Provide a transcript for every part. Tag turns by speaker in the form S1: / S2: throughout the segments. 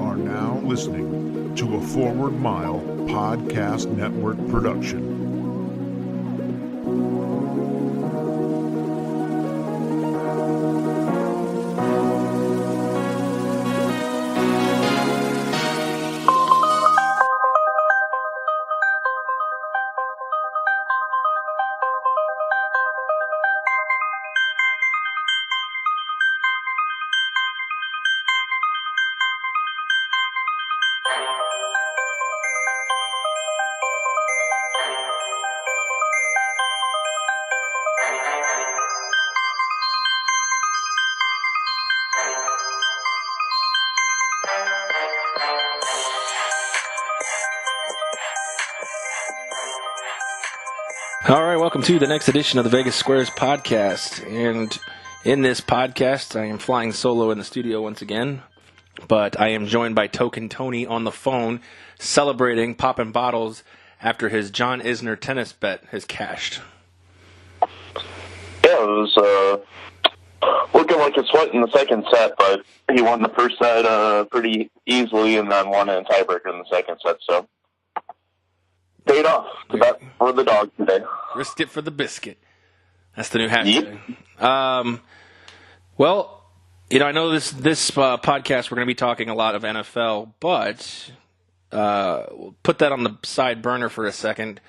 S1: are now listening to a Forward Mile Podcast Network production.
S2: All right, welcome to the next edition of the Vegas Squares podcast. And in this podcast, I am flying solo in the studio once again, but I am joined by Token Tony on the phone, celebrating, popping bottles after his John Isner tennis bet has cashed.
S3: Yeah, it was looking like a sweat in the second set, but he won the first set pretty easily and then won in a tiebreaker in the second set, so paid off. Bet for the dog today.
S2: Risked it for the biscuit. That's the new hashtag.
S3: Yep.
S2: Well, you know, I know this podcast we're going to be talking a lot of NFL, but we'll put that on the side burner for a second.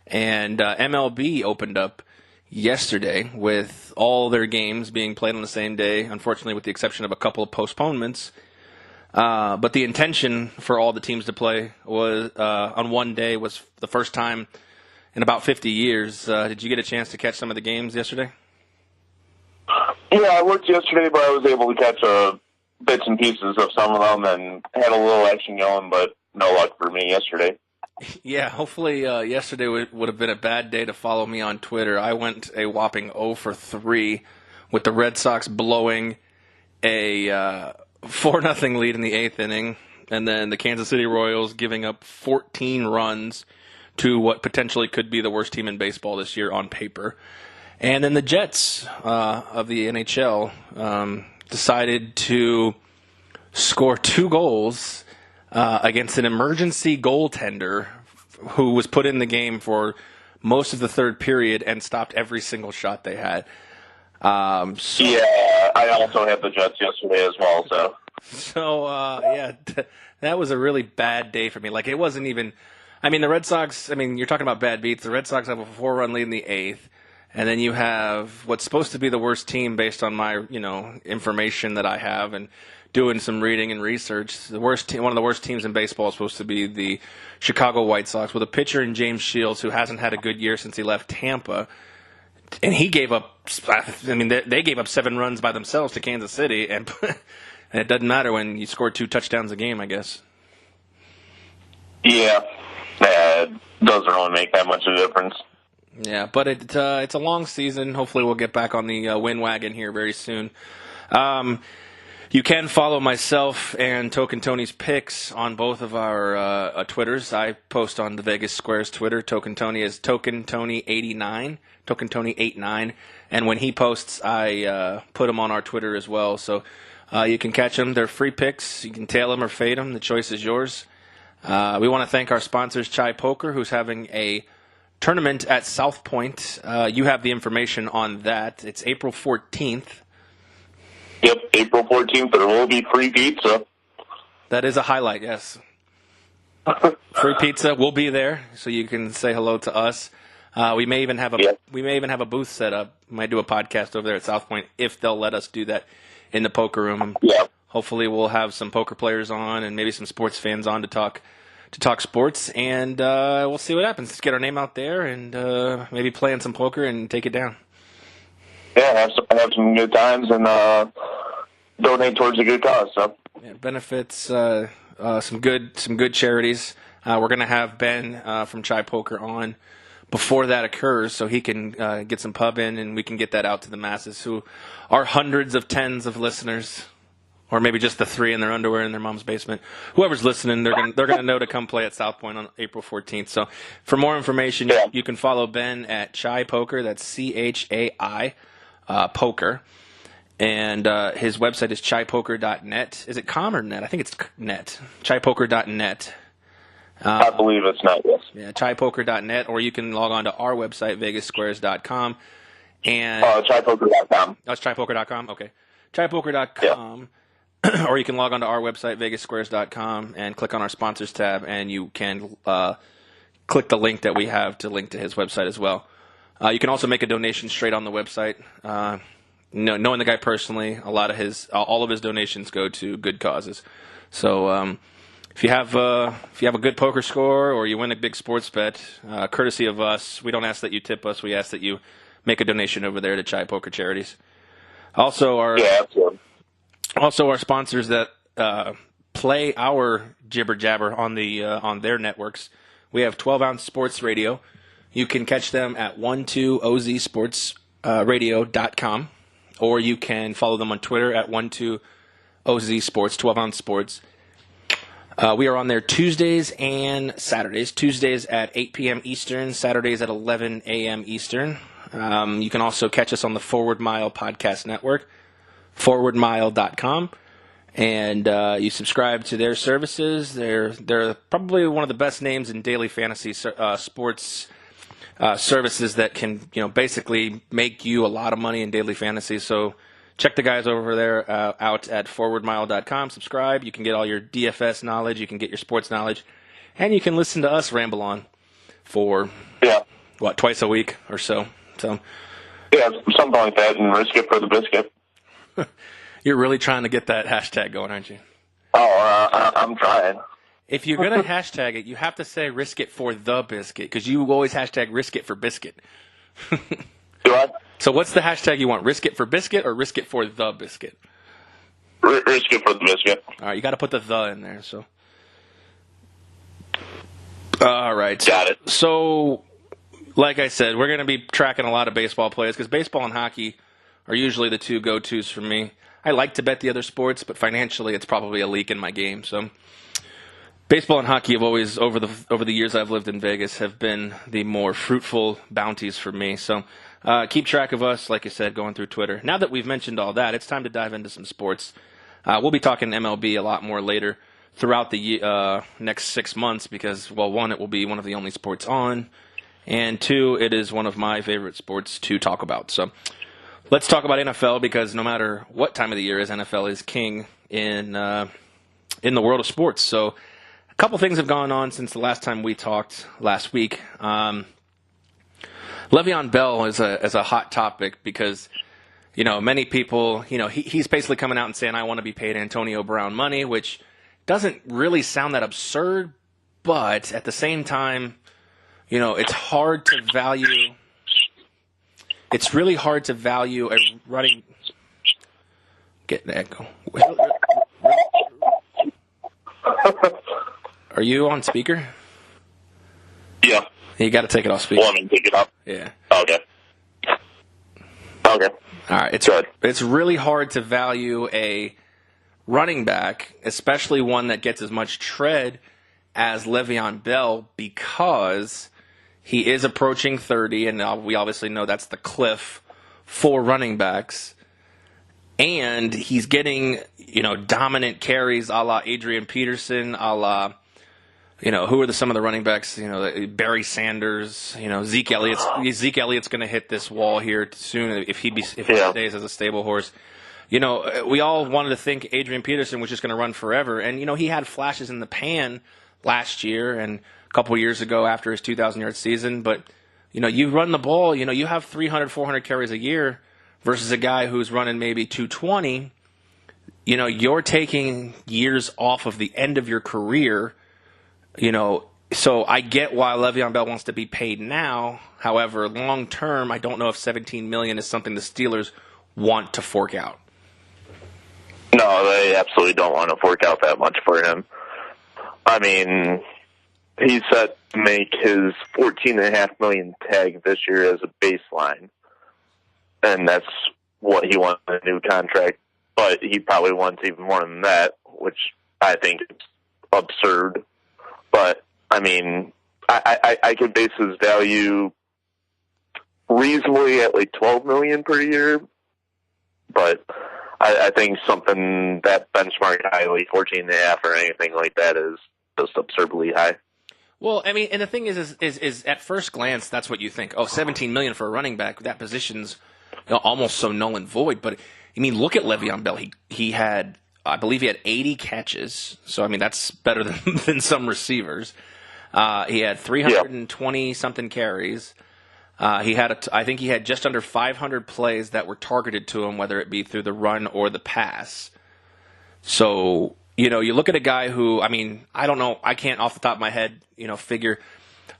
S2: And MLB opened up yesterday with all their games being played on the same day, unfortunately with the exception of a couple of postponements. But the intention for all the teams to play was on one day was the first time in about 50 years. Did you get a chance to catch some of the games yesterday?
S3: Yeah, I worked yesterday, but I was able to catch bits and pieces of some of them and had a little action going, but no luck for me yesterday.
S2: Yeah, hopefully yesterday would have been a bad day to follow me on Twitter. I went a whopping 0 for 3 with the Red Sox blowing a 4-0 lead in the 8th inning, and then the Kansas City Royals giving up 14 runs to what potentially could be the worst team in baseball this year on paper. And then the Jets of the NHL decided to score 2 goals against an emergency goaltender who was put in the game for most of the third period and stopped every single shot they had.
S3: Yeah, I also had the Jets yesterday as well, so.
S2: So, that was a really bad day for me. Like, it wasn't even, I mean, the Red Sox, you're talking about bad beats. The Red Sox have a 4-run lead in the 8th, and then you have what's supposed to be the worst team based on my, information that I have and doing some reading and research. The worst team, one of the worst teams in baseball is supposed to be the Chicago White Sox with a pitcher in James Shields who hasn't had a good year since he left Tampa. And he gave up, they gave up 7 runs by themselves to Kansas City, and it doesn't matter when you score 2 touchdowns a game, I guess.
S3: Yeah, it doesn't really make that much of a difference.
S2: Yeah, but it's a long season. Hopefully we'll get back on the win wagon here very soon. You can follow myself and Token Tony's picks on both of our Twitters. I post on the Vegas Squares Twitter. Token Tony is Token Tony 89, Token Tony 89, and when he posts, I put them on our Twitter as well. So you can catch them. They're free picks. You can tail them or fade them. The choice is yours. We want to thank our sponsors, Chai Poker, who's having a tournament at South Point. You have the information on that. It's April 14th.
S3: Yep, April 14th, there will be free pizza.
S2: That is a highlight, yes. Free pizza. We'll be there, so you can say hello to us. We may even have a booth set up. We might do a podcast over there at South Point if they'll let us do that in the poker room.
S3: Yeah.
S2: Hopefully, we'll have some poker players on and maybe some sports fans on to talk sports, and we'll see what happens. Let's get our name out there and maybe play in some poker and take it down.
S3: Yeah, have some good times and donate towards a good cause. So
S2: yeah, benefits some good charities. We're gonna have Ben from Chai Poker on before that occurs, so he can get some pub in, and we can get that out to the masses who are hundreds of tens of listeners, or maybe just the 3 in their underwear in their mom's basement. Whoever's listening, they're gonna know to come play at South Point on April 14th. So for more information, you can follow Ben at Chai Poker. That's CHAI. Poker. And his website is chaipoker.net. Is it com or net? I think it's net. Chaipoker.net.
S3: I believe it's not, yes.
S2: Yeah, chaipoker.net, or you can log on to our website, vegassquares.com. And
S3: chaipoker.com.
S2: Oh, it's chaipoker.com? Okay. Chaipoker.com. Yeah. Or you can log on to our website, vegassquares.com, and click on our sponsors tab, and you can click the link that we have to link to his website as well. You can also make a donation straight on the website. Knowing the guy personally, all of his donations go to good causes. So if you have a good poker score or you win a big sports bet, courtesy of us, we don't ask that you tip us. We ask that you make a donation over there to Chai Poker Charities. Also, our sponsors that play our jibber jabber on their networks. We have 12-ounce Sports Radio. You can catch them at 12ozsportsradio.com, or you can follow them on Twitter at 12ozsports, 12-ounce sports. We are on there Tuesdays and Saturdays. Tuesdays at 8 p.m. Eastern, Saturdays at 11 a.m. Eastern. You can also catch us on the Forward Mile Podcast Network, forwardmile.com. And you subscribe to their services. They're probably one of the best names in daily fantasy sports services that can basically make you a lot of money in daily fantasy. So check the guys over there out at forwardmile.com. Subscribe. You can get all your DFS knowledge. You can get your sports knowledge. And you can listen to us ramble on for, twice a week or so.
S3: Yeah, something like that, and risk it for the biscuit.
S2: You're really trying to get that hashtag going, aren't you?
S3: Oh, I'm trying.
S2: If you're going to hashtag it, you have to say risk it for the biscuit, because you always hashtag risk it for biscuit.
S3: Do I?
S2: So what's the hashtag you want? Risk it for biscuit or risk it for the biscuit?
S3: Risk it for the biscuit.
S2: All right, you got to put the in there. So, all right.
S3: Got it.
S2: So, like I said, we're going to be tracking a lot of baseball players, because baseball and hockey are usually the two go-tos for me. I like to bet the other sports, but financially it's probably a leak in my game. So baseball and hockey have always, over the years I've lived in Vegas, have been the more fruitful bounties for me. So keep track of us, like I said, going through Twitter. Now that we've mentioned all that, it's time to dive into some sports. We'll be talking MLB a lot more later throughout the next 6 months because, well, one, it will be one of the only sports on, and two, it is one of my favorite sports to talk about. So let's talk about NFL, because no matter what time of the year is, NFL is king in the world of sports. So a couple things have gone on since the last time we talked last week. Le'Veon Bell is a hot topic because, many people, he's basically coming out and saying, I want to be paid Antonio Brown money, which doesn't really sound that absurd, but at the same time, it's hard to value. It's really hard to value a running. Get the echo. Are you on speaker?
S3: Yeah.
S2: You got to take it off speaker.
S3: Want me to take it up?
S2: Yeah.
S3: Okay. All
S2: right. It's really hard to value a running back, especially one that gets as much tread as Le'Veon Bell, because he is approaching 30, and we obviously know that's the cliff for running backs. And he's getting, dominant carries a la Adrian Peterson, a la, who are some of the running backs? Barry Sanders, Zeke Elliott's going to hit this wall here soon if he stays as a stable horse. We all wanted to think Adrian Peterson was just going to run forever. And, he had flashes in the pan last year and a couple years ago after his 2,000-yard season. But, you run the ball, you have 300, 400 carries a year versus a guy who's running maybe 220. You're taking years off of the end of your career, So I get why Le'Veon Bell wants to be paid now. However, long term, I don't know if $17 million is something the Steelers want to fork out.
S3: No, they absolutely don't want to fork out that much for him. I mean, he's set to make his $14.5 million tag this year as a baseline, and that's what he wants in a new contract. But he probably wants even more than that, which I think is absurd. But I mean, I could base his value reasonably at like $12 million per year, but I think something that benchmark highly 14.5 or anything like that is just absurdly high.
S2: Well, I mean, and the thing is at first glance, that's what you think. Oh, $17 million for a running back. That position's almost so null and void. But I mean, look at Le'Veon Bell. He had, I believe, he had 80 catches. So I mean, that's better than some receivers. He had 320 something carries. I think he had just under 500 plays that were targeted to him, whether it be through the run or the pass. So, you look at a guy who, I mean, I don't know, I can't off the top of my head, figure,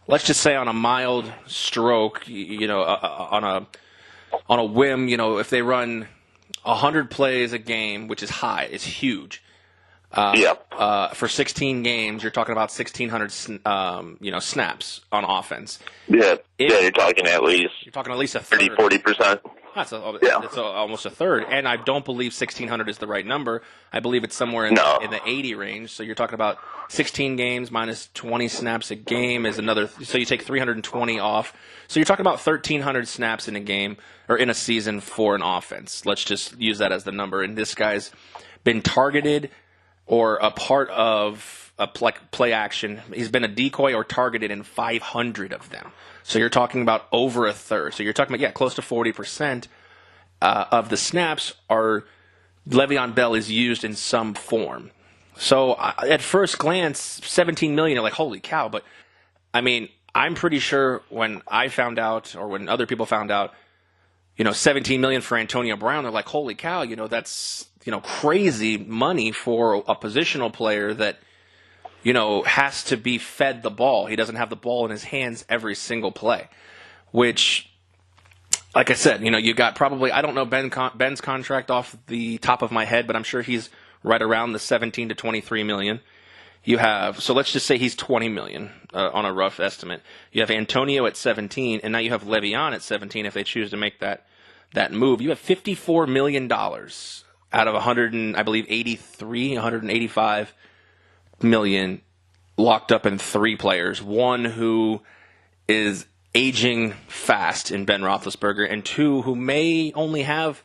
S2: let's just say on a mild stroke, on a whim, if they run 100 plays a game, which is high, it's huge. For 16 games, you're talking about 1,600, snaps on offense.
S3: Yeah, you're talking at least.
S2: You're talking at least a third.
S3: 30-40%.
S2: That's almost a third, and I don't believe 1,600 is the right number. I believe it's somewhere in the 80 range. So you're talking about 16 games minus 20 snaps a game is another. So you take 320 off. So you're talking about 1,300 snaps in a game or in a season for an offense. Let's just use that as the number. And this guy's been targeted or a part of a play action. He's been a decoy or targeted in 500 of them. So you're talking about over a third. So you're talking about, close to 40% of the snaps are Le'Veon Bell is used in some form. So at first glance, $17 million, you're like, holy cow. But, I mean, I'm pretty sure when I found out or when other people found out, $17 million for Antonio Brown, they're like, holy cow, that's, crazy money for a positional player that, has to be fed the ball. He doesn't have the ball in his hands every single play, which, like I said, you got probably, I don't know Ben's contract off the top of my head, but I'm sure he's right around the 17 to 23 million. You have, so let's just say he's 20 million on a rough estimate. You have Antonio at 17, and now you have Le'Veon at 17 if they choose to make that move. You have $54 million out of 185 million locked up in three players. One who is aging fast in Ben Roethlisberger, and two who may only have,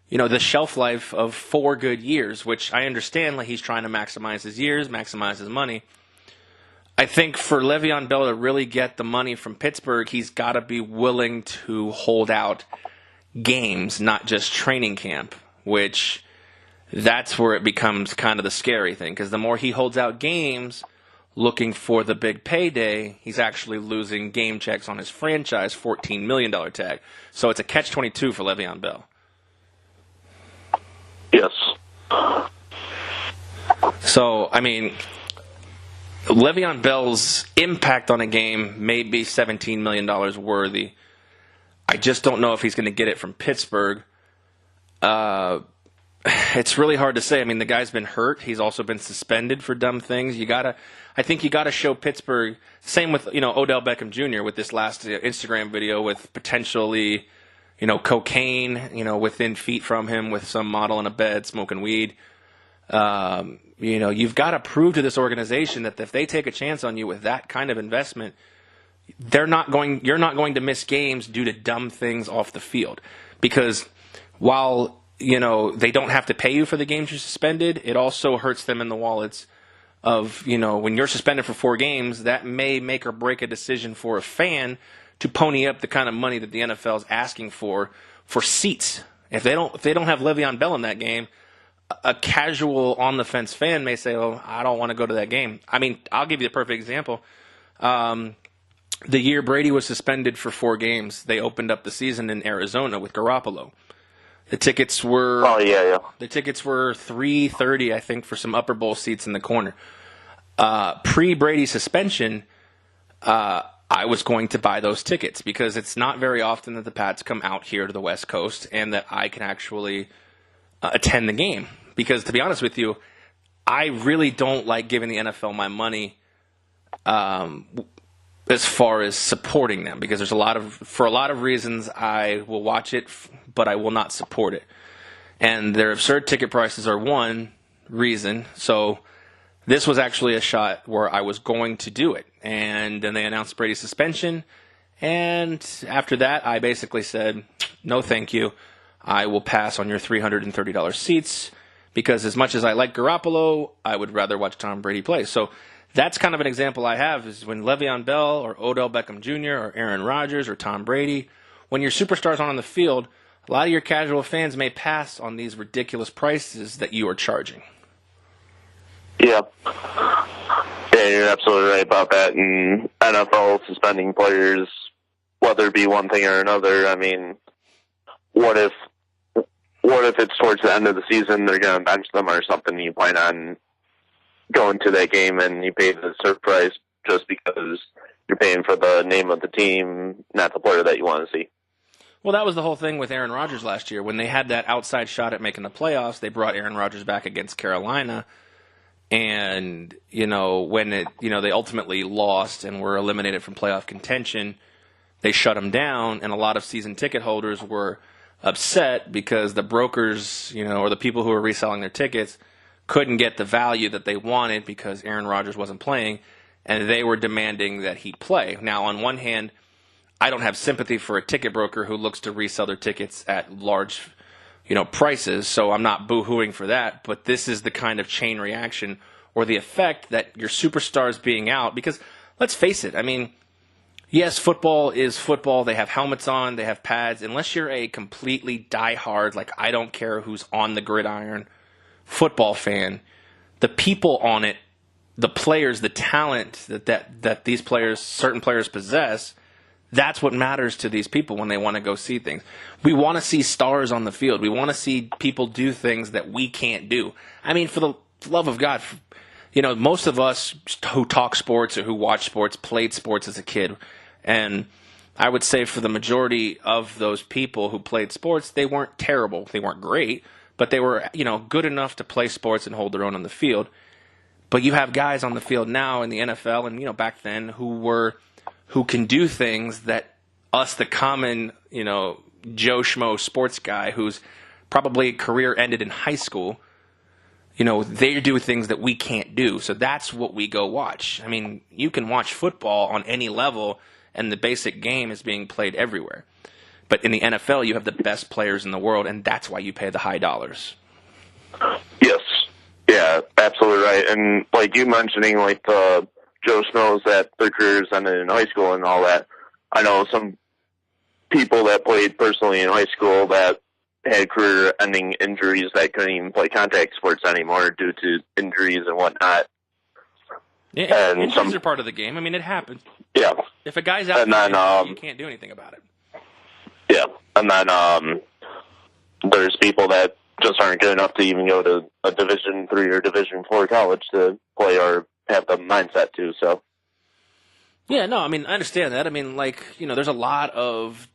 S2: the shelf life of 4 good years, which I understand, like he's trying to maximize his years, maximize his money. I think for Le'Veon Bell to really get the money from Pittsburgh, he's got to be willing to hold out games, not just training camp, which that's where it becomes kind of the scary thing, because the more he holds out games looking for the big payday, he's actually losing game checks on his franchise $14 million tag. So it's a catch-22 for Le'Veon Bell.
S3: Yes.
S2: So, I mean, Le'Veon Bell's impact on a game may be $17 million worthy. I just don't know if he's going to get it from Pittsburgh. It's really hard to say. I mean, the guy's been hurt. He's also been suspended for dumb things. I think you gotta show Pittsburgh. Same with Odell Beckham Jr. with this last Instagram video with potentially cocaine within feet from him with some model in a bed smoking weed. You've got to prove to this organization that if they take a chance on you with that kind of investment, you're not going to miss games due to dumb things off the field. Because while they don't have to pay you for the games you're suspended, it also hurts them in the wallets of, when you're suspended for 4 games, that may make or break a decision for a fan to pony up the kind of money that the NFL is asking for seats. If they don't have Le'Veon Bell in that game, a casual on the fence fan may say, "Oh, I don't want to go to that game." I mean, I'll give you a perfect example. The year Brady was suspended for 4 games, they opened up the season in Arizona with Garoppolo. The tickets were The tickets were $330, I think, for some upper bowl seats in the corner. Pre-Brady suspension, I was going to buy those tickets because it's not very often that the Pats come out here to the West Coast and that I can actually attend the game. Because to be honest with you, I really don't like giving the NFL my money as far as supporting them, because for a lot of reasons I will watch it, but I will not support it. And their absurd ticket prices are one reason. So this was actually a shot where I was going to do it. And then they announced Brady's suspension. And after that, I basically said, no, thank you. I will pass on your $330 seats because as much as I like Garoppolo, I would rather watch Tom Brady play. So that's kind of an example I have is when Le'Veon Bell or Odell Beckham Jr. or Aaron Rodgers or Tom Brady, when your superstars aren't on the field, a lot of your casual fans may pass on these ridiculous prices that you are charging.
S3: Yeah. Yeah, you're absolutely right about that. And NFL suspending players, whether it be one thing or another, I mean, what if it's towards the end of the season, they're going to bench them or something, you plan on going to that game and you pay the surprise just because you're paying for the name of the team, not the player that you want to see.
S2: Well, that was the whole thing with Aaron Rodgers last year. When they had that outside shot at making the playoffs, they brought Aaron Rodgers back against Carolina. And, when they ultimately lost and were eliminated from playoff contention, they shut him down. And a lot of season ticket holders were upset because the brokers, or the people who were reselling their tickets couldn't get the value that they wanted because Aaron Rodgers wasn't playing. And they were demanding that he play. Now, on one hand, I don't have sympathy for a ticket broker who looks to resell their tickets at large prices, so I'm not boo-hooing for that, but this is the kind of chain reaction or the effect that your superstars being out, because let's face it, I mean, yes, football is football, they have helmets on, they have pads, unless you're a completely diehard, like I don't care who's on the gridiron, football fan, the people on it, the players, the talent that these players, certain players possess, that's what matters to these people when they want to go see things. We want to see stars on the field. We want to see people do things that we can't do. I mean, for the love of God, most of us who talk sports or who watch sports played sports as a kid. And I would say for the majority of those people who played sports, they weren't terrible. They weren't great, but they were, good enough to play sports and hold their own on the field. But you have guys on the field now in the NFL and, back then who can do things that us, the common, Joe Schmo sports guy whose probably career ended in high school, they do things that we can't do. So that's what we go watch. I mean, you can watch football on any level, and the basic game is being played everywhere. But in the NFL, you have the best players in the world, and that's why you pay the high dollars.
S3: Yes. Yeah, absolutely right. And like you mentioning, like the Joe Schmoes that their careers ended in high school and all that. I know some people that played personally in high school that had career-ending injuries that couldn't even play contact sports anymore due to injuries and whatnot.
S2: Yeah, and injuries are part of the game. I mean, it happens.
S3: Yeah.
S2: If a guy's out,
S3: and then,
S2: you can't do anything about it.
S3: Yeah, and then there's people that just aren't good enough to even go to a Division III or Division IV college to play or have the mindset to, so.
S2: Yeah, no, I mean, I understand that. I mean, there's a lot of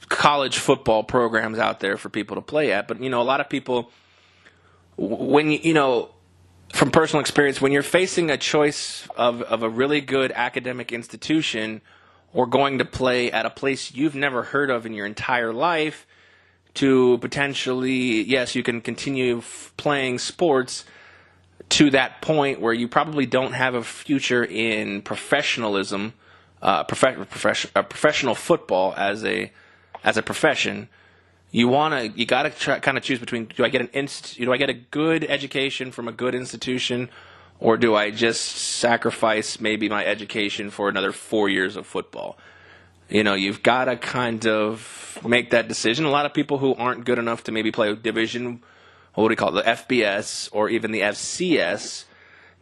S2: college football programs out there for people to play at, but, a lot of people, when, from personal experience, when you're facing a choice of a really good academic institution or going to play at a place you've never heard of in your entire life to potentially, yes, you can continue playing sports to that point where you probably don't have a future in professionalism, professional football as a profession. You got to kind of choose between: do I get a good education from a good institution, or do I just sacrifice maybe my education for another 4 years of football? You've got to kind of make that decision. A lot of people who aren't good enough to maybe play Division, what do you call it, the FBS or even the FCS,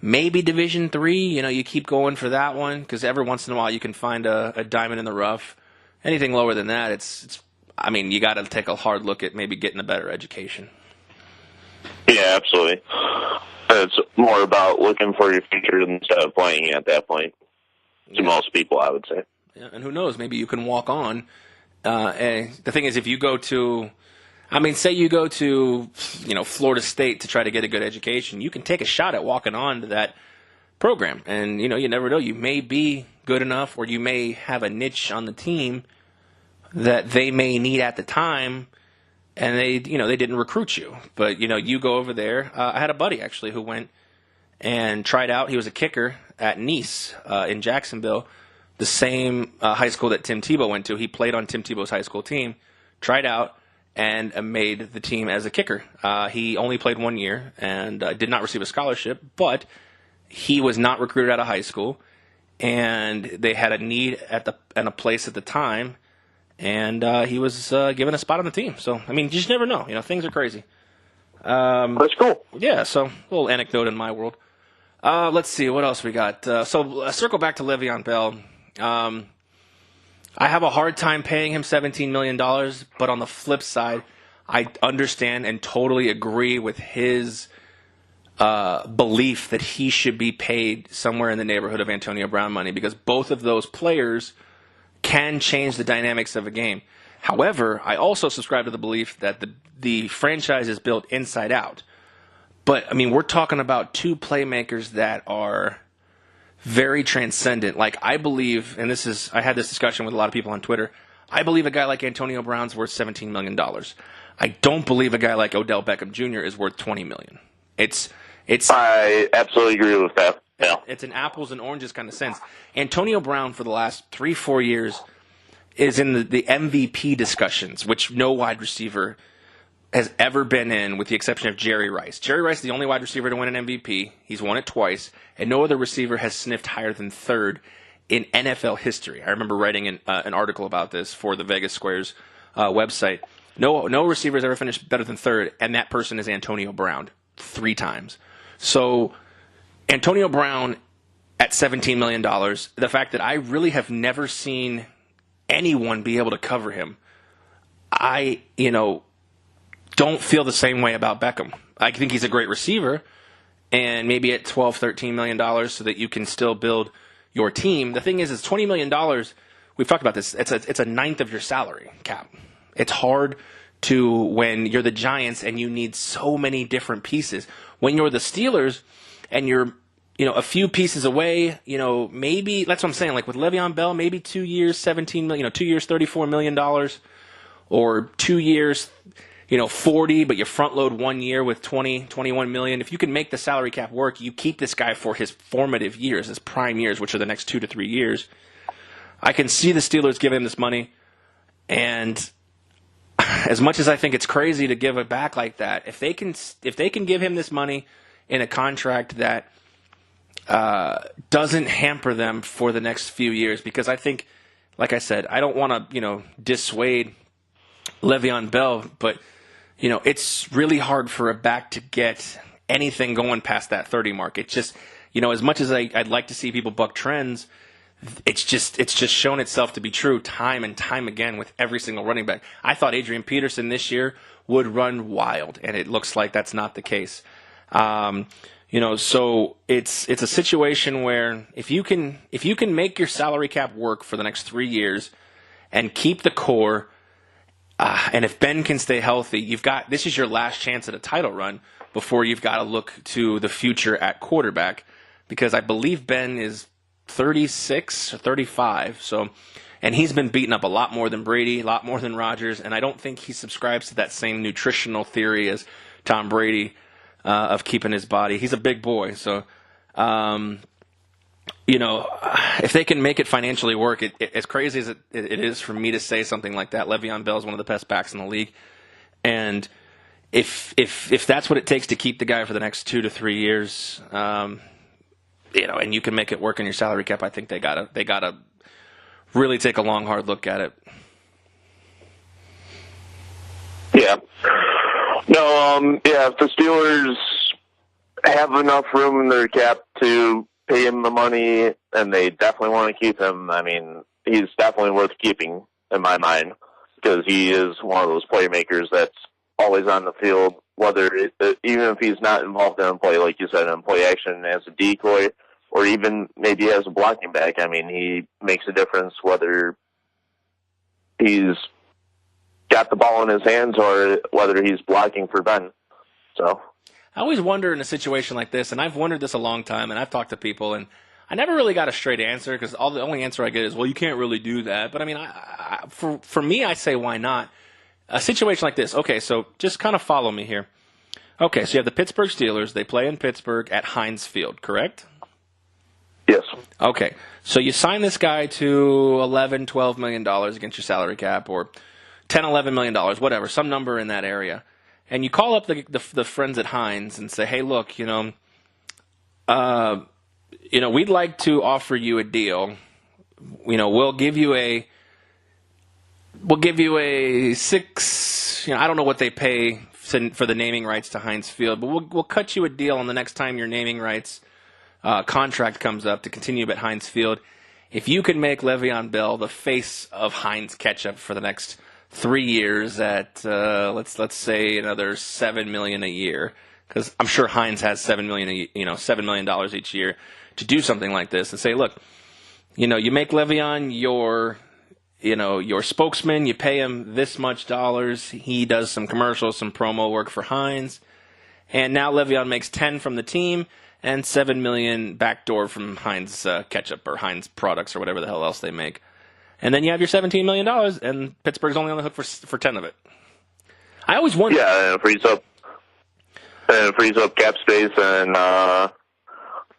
S2: maybe Division III. You keep going for that one because every once in a while you can find a diamond in the rough. Anything lower than that, it's. I mean, you got to take a hard look at maybe getting a better education.
S3: Yeah, absolutely. It's more about looking for your future instead of playing at that point. To most people, I would say.
S2: Yeah, and who knows? Maybe you can walk on. And the thing is, if you go to, say you go to, Florida State to try to get a good education, you can take a shot at walking on to that program. And, you never know. You may be good enough, or you may have a niche on the team that they may need at the time, and they didn't recruit you. But, you go over there. I had a buddy, actually, who went and tried out. He was a kicker at Nice in Jacksonville, the same high school that Tim Tebow went to. He played on Tim Tebow's high school team, tried out, and made the team as a kicker. He only played 1 year and did not receive a scholarship, but he was not recruited out of high school, and they had a need at a place at the time, and he was given a spot on the team. So, I mean, you just never know. Things are crazy.
S3: That's cool.
S2: Yeah, so a little anecdote in my world. Let's see, what else we got? So circle back to Le'Veon Bell. I have a hard time paying him $17 million, but on the flip side, I understand and totally agree with his belief that he should be paid somewhere in the neighborhood of Antonio Brown money, because both of those players can change the dynamics of a game. However, I also subscribe to the belief that the franchise is built inside out. But, I mean, we're talking about two playmakers that are very transcendent. Like, I believe, and I had this discussion with a lot of people on Twitter, I believe a guy like Antonio Brown's worth $17 million. I don't believe a guy like Odell Beckham Jr. is worth $20 million.
S3: I absolutely agree with that. Yeah.
S2: It's an apples and oranges kind of sense. Antonio Brown, for the last 3-4 years, is in the MVP discussions, which no wide receiver has ever been in, with the exception of Jerry Rice. Jerry Rice is the only wide receiver to win an MVP. He's won it twice, and no other receiver has sniffed higher than third in NFL history. I remember writing an article about this for the Vegas Squares website. No receiver has ever finished better than third, and that person is Antonio Brown 3 times. So Antonio Brown at $17 million, the fact that I really have never seen anyone be able to cover him, I don't feel the same way about Beckham. I think he's a great receiver, and maybe at $12-13 million so that you can still build your team. The thing is $20 million, we've talked about this, it's a ninth of your salary cap. It's hard to, when you're the Giants and you need so many different pieces. When you're the Steelers and you're a few pieces away, maybe, that's what I'm saying, like with Le'Veon Bell, maybe 2 years, $17 million, 2 years, $34 million, or 2 years, 40, but you front load 1 year with 20, 21 million. If you can make the salary cap work, you keep this guy for his formative years, his prime years, which are the next 2 to 3 years. I can see the Steelers giving him this money, and as much as I think it's crazy to give it back like that, if they can give him this money in a contract that doesn't hamper them for the next few years, because I think, like I said, I don't want to dissuade Le'Veon Bell, but it's really hard for a back to get anything going past that 30 mark. It's just, as much as I'd like to see people buck trends, it's just shown itself to be true time and time again with every single running back. I thought Adrian Peterson this year would run wild, and it looks like that's not the case. So it's a situation where if you can make your salary cap work for the next 3 years and keep the core, and if Ben can stay healthy, this is your last chance at a title run before you've got to look to the future at quarterback, because I believe Ben is 36 or 35. So, and he's been beaten up a lot more than Brady, a lot more than Rodgers, and I don't think he subscribes to that same nutritional theory as Tom Brady of keeping his body. He's a big boy, so if they can make it financially work, as crazy as it is for me to say something like that, Le'Veon Bell is one of the best backs in the league, and if that's what it takes to keep the guy for the next 2 to 3 years, and you can make it work in your salary cap, I think they gotta really take a long, hard look at it.
S3: Yeah. No, if the Steelers have enough room in their cap to pay him the money, and they definitely want to keep him, I mean, he's definitely worth keeping in my mind, because he is one of those playmakers that's always on the field, even if he's not involved in a play, like you said, in play action as a decoy, or even maybe as a blocking back. I mean, he makes a difference whether he's got the ball in his hands or whether he's blocking for Ben. So
S2: I always wonder in a situation like this, and I've wondered this a long time, and I've talked to people, and I never really got a straight answer, because the only answer I get is, well, you can't really do that. But I mean, for me, I say, why not? A situation like this. Okay, so just kind of follow me here. Okay, so you have the Pittsburgh Steelers. They play in Pittsburgh at Heinz Field, correct?
S3: Yes.
S2: Okay, so you sign this guy to $11, $12 million against your salary cap, or 10, $11 million, whatever, some number in that area. And you call up the friends at Heinz and say, hey, look, we'd like to offer you a deal. We'll give you a 6. I don't know what they pay for the naming rights to Heinz Field, but we'll cut you a deal on the next time your naming rights contract comes up to continue at Heinz Field. If you can make Le'Veon Bell the face of Heinz ketchup for the next 3 years at let's say another $7 million a year, because I'm sure Heinz has $7 million each year to do something like this, and say, look, you make Le'Veon your spokesman, you pay him this much dollars, he does some commercials, some promo work for Heinz, and now Le'Veon makes 10 from the team and $7 million backdoor from Heinz ketchup or Heinz products or whatever the hell else they make. And then you have your $17 million, and Pittsburgh's only on the hook for 10 of it. I always wonder.
S3: Yeah, and it frees up cap space and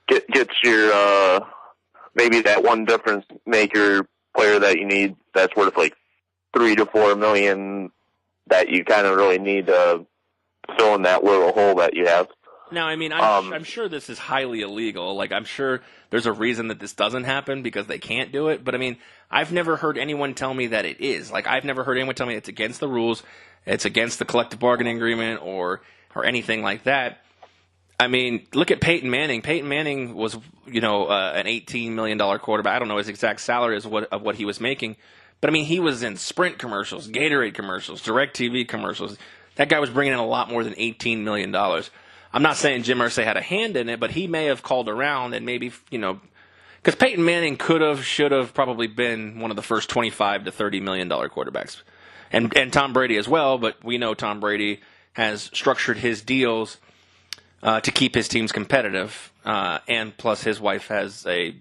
S3: gets your maybe that one difference maker player that you need that's worth like $3 to $4 million that you kind of really need to fill in that little hole that you have.
S2: Now, I'm sure this is highly illegal. Like, I'm sure there's a reason that this doesn't happen because they can't do it. But, I've never heard anyone tell me that it is. Like, I've never heard anyone tell me it's against the rules, it's against the collective bargaining agreement or anything like that. Look at Peyton Manning. Peyton Manning was, an $18 million quarterback. I don't know his exact salary of what he was making. But, he was in Sprint commercials, Gatorade commercials, DirecTV commercials. That guy was bringing in a lot more than $18 million. I'm not saying Jim Irsay had a hand in it, but he may have called around and maybe, because Peyton Manning should have probably been one of the first $25 to $30 million quarterbacks. And Tom Brady as well, but we know Tom Brady has structured his deals to keep his teams competitive. And plus his wife has a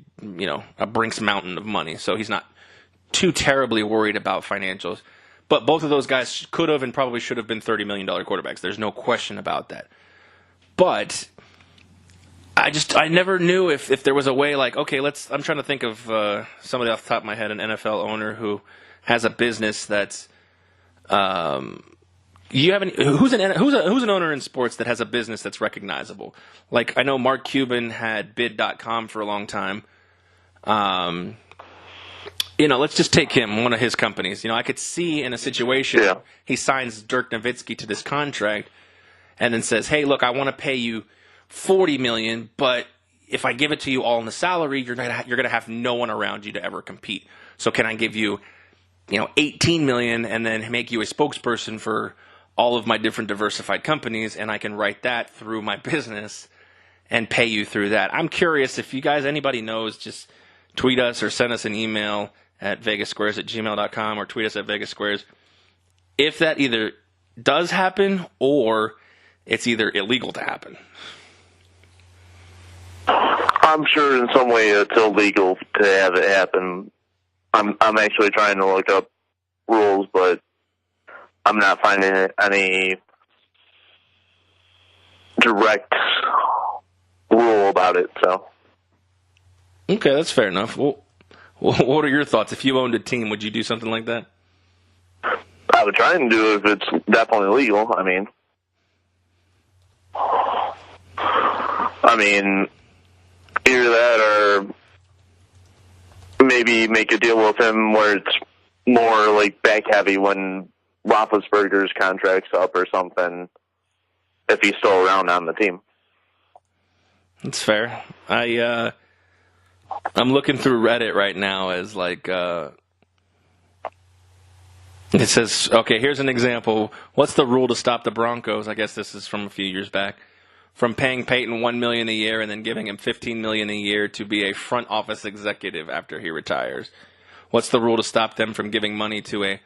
S2: Brinks mountain of money, so he's not too terribly worried about financials. But both of those guys could have and probably should have been $30 million quarterbacks. There's no question about that. But I never knew if there was a way, like, okay, I'm trying to think of somebody off the top of my head, an NFL owner who has a business that's who's an owner in sports that has a business that's recognizable? Like, I know Mark Cuban had bid.com for a long time. Let's just take him, one of his companies. I could see in a situation he signs Dirk Nowitzki to this contract and then says, hey, look, I want to pay you $40 million, but if I give it to you all in the salary, you're gonna have no one around you to ever compete. So can I give you, $18 million and then make you a spokesperson for all of my different diversified companies, and I can write that through my business and pay you through that. I'm curious if you guys, anybody knows, just tweet us or send us an email at vegassquares@gmail.com or tweet us at vegassquares if that either does happen or it's either illegal to happen.
S3: I'm sure in some way it's illegal to have it happen. I'm actually trying to look up rules, but I'm not finding any direct rule about it. So,
S2: okay, that's fair enough. Well, what are your thoughts? If you owned a team, would you do something like that?
S3: I would try and do it if it's definitely legal. Either that or maybe make a deal with him where it's more like back heavy when Roethlisberger's contract's up or something, if he's still around on the team.
S2: That's fair. I'm looking through Reddit right now as like it says, okay, here's an example. What's the rule to stop the Broncos? I guess this is from a few years back. From paying Peyton $1 million a year and then giving him $15 million a year to be a front office executive after he retires. What's the rule to stop them from giving money to a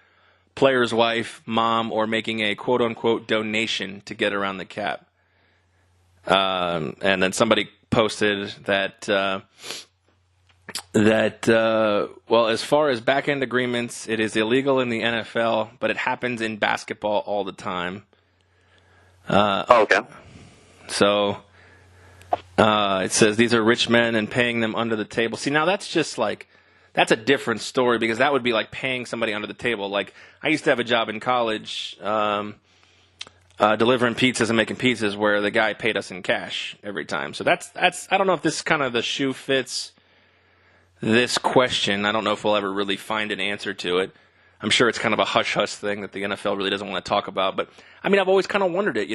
S2: player's wife, mom, or making a quote-unquote donation to get around the cap? And then somebody posted that, well, as far as back-end agreements, it is illegal in the NFL, but it happens in basketball all the time.
S3: Okay.
S2: So it says these are rich men and paying them under the table. See, now that's that's a different story because that would be like paying somebody under the table. Like I used to have a job in college delivering pizzas and making pizzas where the guy paid us in cash every time. So that's I don't know if this is kind of the shoe fits this question. I don't know if we'll ever really find an answer to it. I'm sure it's kind of a hush-hush thing that the NFL really doesn't want to talk about. But, I mean, I've always kind of wondered it,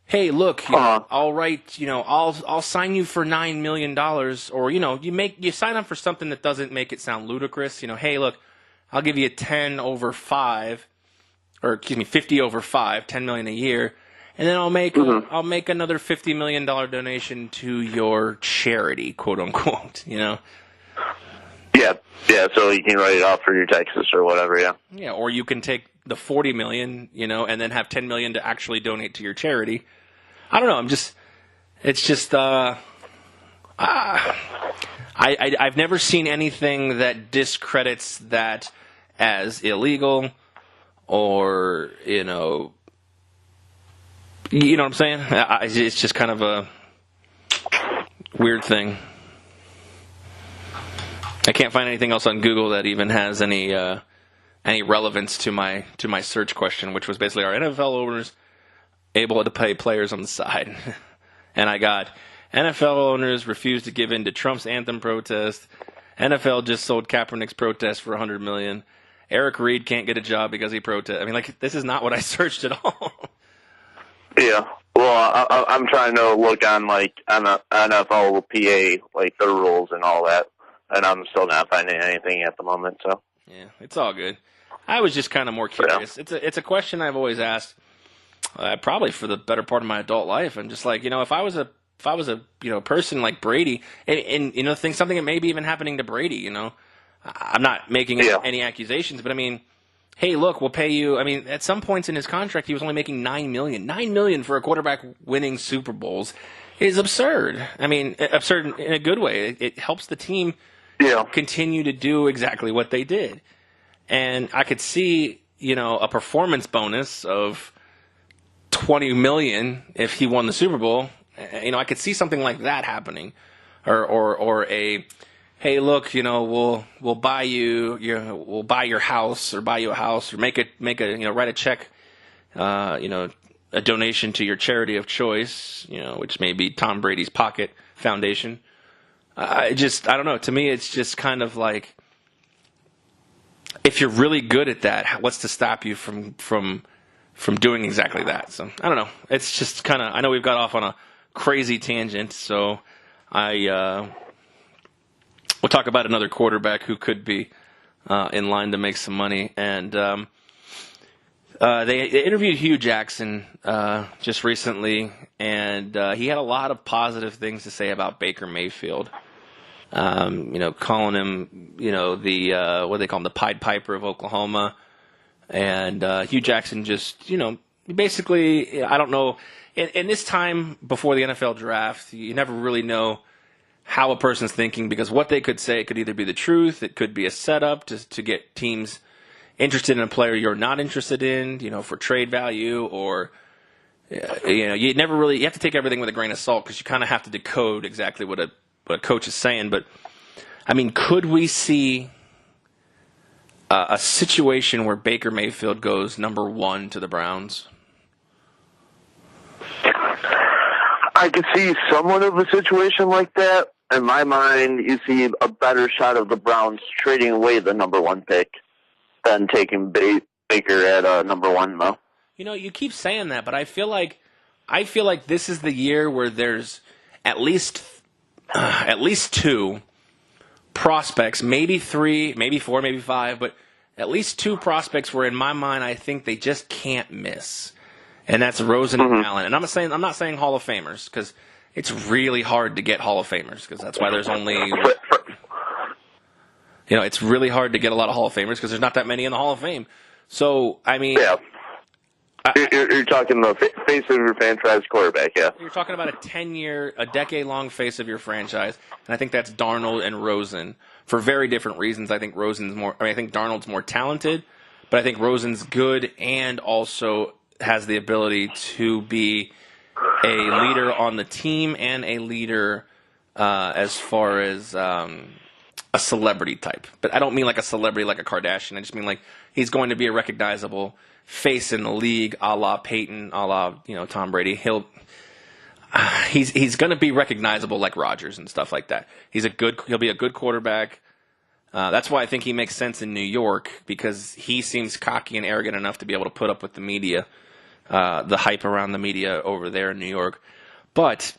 S2: Hey, look, I'll write, I'll sign you for $9 million. Or, you sign up for something that doesn't make it sound ludicrous. Hey, look, I'll give you 10 over 5, or excuse me, 50 over 5, $10 million a year. And then I'll make another $50 million donation to your charity, quote unquote,
S3: Yeah, so you can write it off for your taxes or whatever, yeah.
S2: Yeah, or you can take the $40 million, and then have $10 million to actually donate to your charity. I don't know. I've never seen anything that discredits that as illegal or, you know what I'm saying? It's just kind of a weird thing. I can't find anything else on Google that even has any relevance to my search question, which was basically, are NFL owners able to pay players on the side? And I got NFL owners refuse to give in to Trump's anthem protest. NFL just sold Kaepernick's protest for $100 million. Eric Reed can't get a job because he protested. I mean, this is not what I searched at all.
S3: Yeah. Well, I'm trying to look on NFL PA, the rules and all that. And I'm still not finding anything at the moment. So
S2: yeah, it's all good. I was just kind of more curious. Yeah. It's a question I've always asked, probably for the better part of my adult life. I'm just like, if I was a person like Brady, and something that may be even happening to Brady. I'm not making any accusations, but I mean, hey, look, we'll pay you. I mean, at some points in his contract, he was only making $9 million. $9 million for a quarterback winning Super Bowls is absurd. I mean, absurd in a good way. It helps the team.
S3: Yeah.
S2: Continue to do exactly what they did. And I could see, a performance bonus of $20 million if he won the Super Bowl. I could see something like that happening. Or a, hey, look, we'll buy we'll buy your house or buy you a house or make a write a check, a donation to your charity of choice, which may be Tom Brady's Pocket Foundation. I don't know. To me, it's just kind of like, if you're really good at that, what's to stop you from doing exactly that? So I don't know. It's just kind of, I know we've got off on a crazy tangent, so we'll talk about another quarterback who could be in line to make some money. And they interviewed Hugh Jackson just recently, and he had a lot of positive things to say about Baker Mayfield. Calling him, the what do they call him, the Pied Piper of Oklahoma. And Hugh Jackson just, basically, I don't know. In this time before the NFL draft, you never really know how a person's thinking, because what they could say could either be the truth, it could be a setup to get teams interested in a player you're not interested in, for trade value, or you never really, you have to take everything with a grain of salt, because you kind of have to decode exactly what a coach is saying. But I mean, could we see a situation where Baker Mayfield goes number 1 to the Browns?
S3: I could see somewhat of a situation like that. In my mind, you see a better shot of the Browns trading away the number 1 pick than taking Baker at number 1, though.
S2: You keep saying that, but I feel like this is the year where there's at least 2 prospects, maybe 3, maybe 4, maybe 5, but at least 2 prospects where, in my mind, I think they just can't miss. And that's Rosen and Allen. And I'm not saying Hall of Famers, because it's really hard to get Hall of Famers, because that's why there's only, it's really hard to get a lot of Hall of Famers, because there's not that many in the Hall of Fame. So, I mean,
S3: yeah. You're talking the face of your franchise quarterback, yeah.
S2: You're talking about a decade-long face of your franchise, and I think that's Darnold and Rosen for very different reasons. I think Darnold's more talented, but I think Rosen's good and also has the ability to be a leader on the team and a leader as far as a celebrity type. But I don't mean like a celebrity like a Kardashian. I just mean like he's going to be a recognizable face in the league, a la Peyton, a la Tom Brady. He'll he's going to be recognizable like Rodgers and stuff like that. He'll be a good quarterback. That's why I think he makes sense in New York, because he seems cocky and arrogant enough to be able to put up with the media, the hype around the media over there in New York. But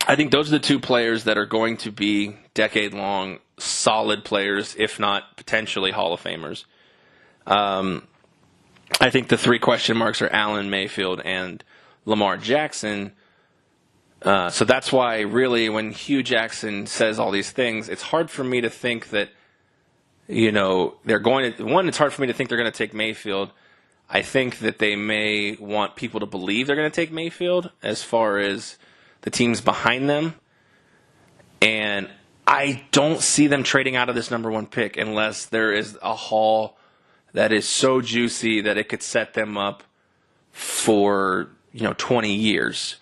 S2: I think those are the two players that are going to be decade-long solid players, if not potentially Hall of Famers. I think the three question marks are Allen, Mayfield, and Lamar Jackson. So that's why, really, when Hugh Jackson says all these things, it's hard for me to think that, they're going to – one, it's hard for me to think they're going to take Mayfield. I think that they may want people to believe they're going to take Mayfield as far as the teams behind them. And I don't see them trading out of this number one pick unless there is a haul that is so juicy that it could set them up for, 20 years.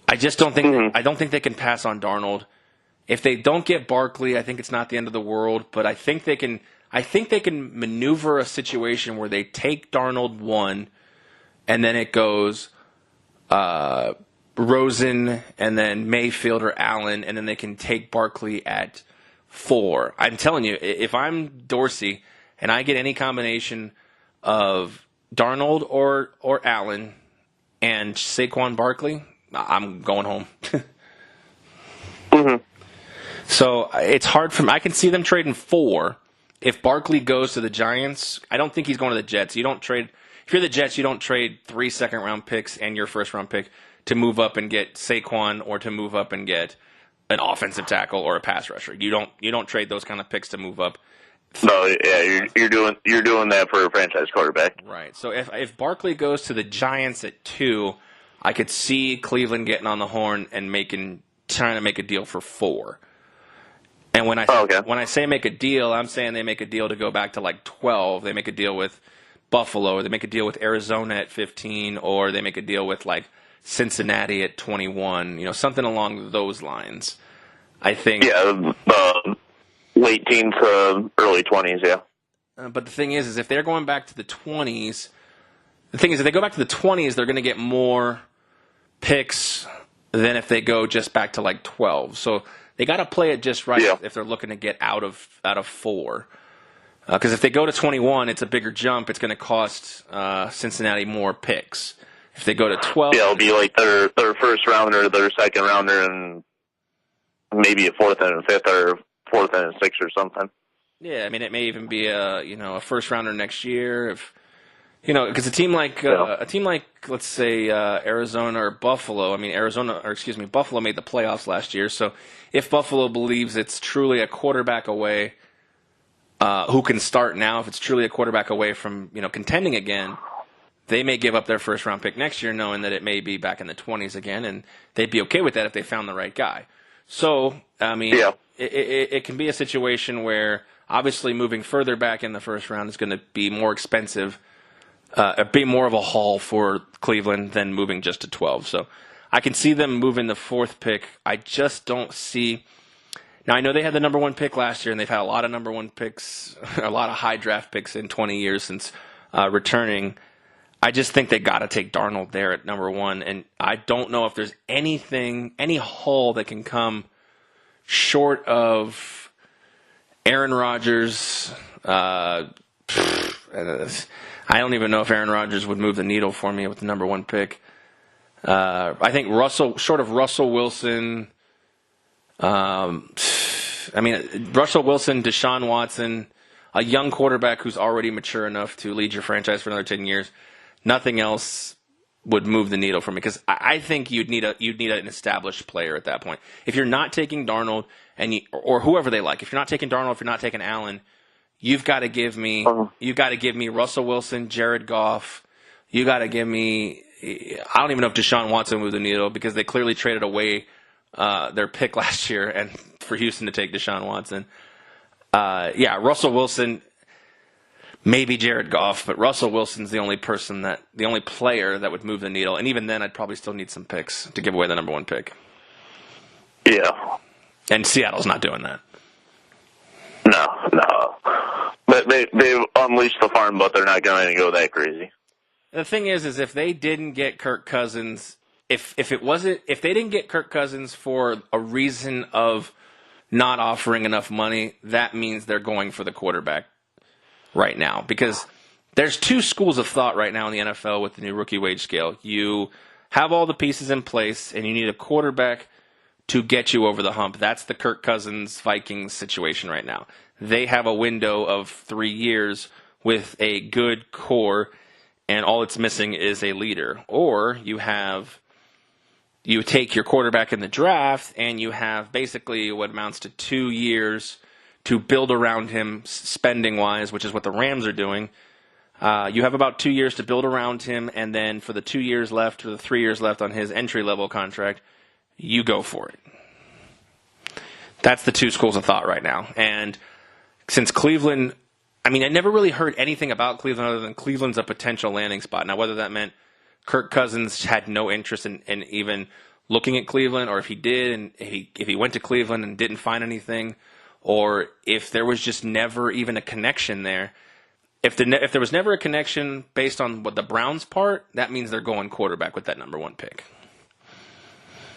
S2: I just don't think I don't think they can pass on Darnold. If they don't get Barkley, I think it's not the end of the world, but I think they can maneuver a situation where they take Darnold 1 and then it goes Rosen and then Mayfield or Allen, and then they can take Barkley at 4. I'm telling you, if I'm Dorsey and I get any combination of Darnold or Allen and Saquon Barkley, I'm going home.
S3: Mm-hmm.
S2: So it's hard for me. I can see them trading 4. If Barkley goes to the Giants, I don't think he's going to the Jets. You don't trade. If you're the Jets, you don't trade 3 second-round picks and your first-round pick to move up and get Saquon or to move up and get an offensive tackle or a pass rusher. You don't trade those kind of picks to move up.
S3: No, yeah, you're doing that for a franchise quarterback.
S2: Right. So if Barkley goes to the Giants at 2, I could see Cleveland getting on the horn and trying to make a deal for 4. And when I say make a deal, I'm saying they make a deal to go back to like 12. They make a deal with Buffalo, or they make a deal with Arizona at 15, or they make a deal with like Cincinnati at 21. Something along those lines. I think. Yeah,
S3: late teens to early 20s. Yeah.
S2: But the thing is if they're going back to the 20s, if they go back to the 20s, they're going to get more picks than if they go just back to like 12. So they got to play it just right if they're looking to get out of 4. Because if they go to 21, it's a bigger jump. It's going to cost Cincinnati more picks. If they go to 12,
S3: it'll be like their first rounder, their second rounder, and maybe a 4th and a 5th, or 4th and a 6th, or something.
S2: Yeah, I mean, it may even be a first rounder next year if. Because a team like let's say Arizona or Buffalo. I mean, Buffalo made the playoffs last year. So if Buffalo believes it's truly a quarterback away, who can start now? If it's truly a quarterback away from contending again, they may give up their first round pick next year, knowing that it may be back in the 20s again, and they'd be okay with that if they found the right guy. So I mean, it can be a situation where obviously moving further back in the first round is going to be more expensive. Be more of a haul for Cleveland than moving just to 12. So I can see them moving the 4th pick. I just don't see. Now, I know they had the number 1 pick last year, and they've had a lot of number 1 picks, a lot of high draft picks in 20 years since returning. I just think they got to take Darnold there at number 1, and I don't know if there's any haul that can come short of Aaron Rodgers. I don't even know if Aaron Rodgers would move the needle for me with the number 1 pick. I think short of Russell Wilson, Russell Wilson, Deshaun Watson, a young quarterback who's already mature enough to lead your franchise for another 10 years, nothing else would move the needle for me, because I think you'd need an established player at that point. If you're not taking Darnold or whoever they like, if you're not taking Darnold, if you're not taking Allen, you've got to give me Russell Wilson, Jared Goff. You got to give me. I don't even know if Deshaun Watson moved the needle, because they clearly traded away their pick last year and for Houston to take Deshaun Watson. Russell Wilson, maybe Jared Goff, but Russell Wilson's the only player that would move the needle. And even then, I'd probably still need some picks to give away the number 1 pick.
S3: Yeah.
S2: And Seattle's not doing that.
S3: they've unleashed the farm, but they're not going to go that crazy.
S2: The thing is if they didn't get Kirk Cousins, if they didn't get Kirk Cousins for a reason of not offering enough money, that means they're going for the quarterback right now. Because there's two schools of thought right now in the NFL with the new rookie wage scale. You have all the pieces in place, and you need a quarterback to get you over the hump. That's the Kirk Cousins Vikings situation right now. They have a window of 3 years with a good core, and all it's missing is a leader. Or you take your quarterback in the draft, and you have basically what amounts to 2 years to build around him spending-wise, which is what the Rams are doing. You have about 2 years to build around him, and then for the 2 years left or the 3 years left on his entry-level contract, you go for it. That's the two schools of thought right now. And since Cleveland, I never really heard anything about Cleveland other than Cleveland's a potential landing spot. Now, whether that meant Kirk Cousins had no interest in even looking at Cleveland, or if he did, and if he went to Cleveland and didn't find anything, or if there was just never even a connection there. If there was never a connection based on what the Browns' part, that means they're going quarterback with that number 1 pick.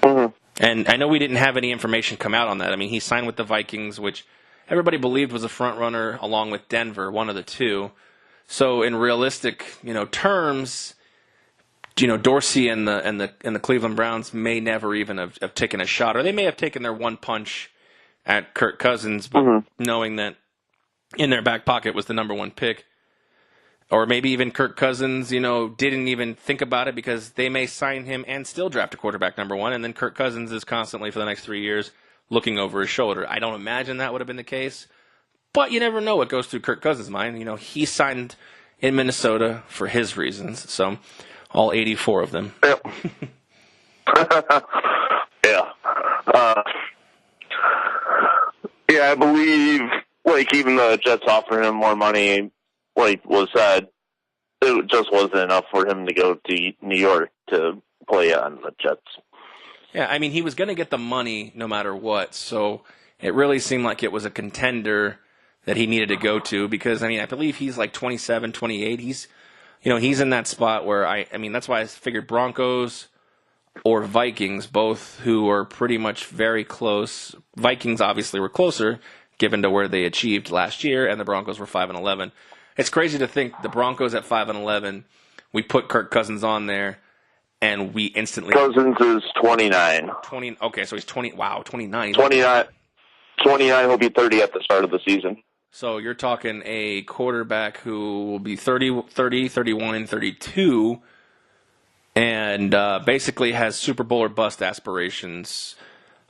S3: Mm-hmm.
S2: And I know we didn't have any information come out on that. He signed with the Vikings, which everybody believed was a front runner, along with Denver, one of the two. So in realistic, terms, Dorsey and the Cleveland Browns may never even have taken a shot, or they may have taken their one punch at Kirk Cousins, but knowing that in their back pocket was the number 1 pick. Or maybe even Kirk Cousins, didn't even think about it because they may sign him and still draft a quarterback number 1, and then Kirk Cousins is constantly for the next 3 years looking over his shoulder. I don't imagine that would have been the case, but you never know what goes through Kirk Cousins' mind. He signed in Minnesota for his reasons, so all 84 of them.
S3: Yep. Yeah. Yeah, I believe, even the Jets offering him more money, was said, it just wasn't enough for him to go to New York to play on the Jets.
S2: Yeah, he was going to get the money no matter what, so it really seemed like it was a contender that he needed to go to because, I believe he's 27, 28. He's in that spot where that's why I figured Broncos or Vikings, both who are pretty much very close. Vikings obviously were closer given to where they achieved last year, and the Broncos were 5-11. It's crazy to think the Broncos at 5-11, we put Kirk Cousins on there, and we instantly...
S3: Cousins is 29.
S2: 20. Okay, so he's 20. Wow, 29.
S3: 29. He'll be 30 at the start of the season.
S2: So you're talking a quarterback who will be 30, 31, 32, and basically has Super Bowl or bust aspirations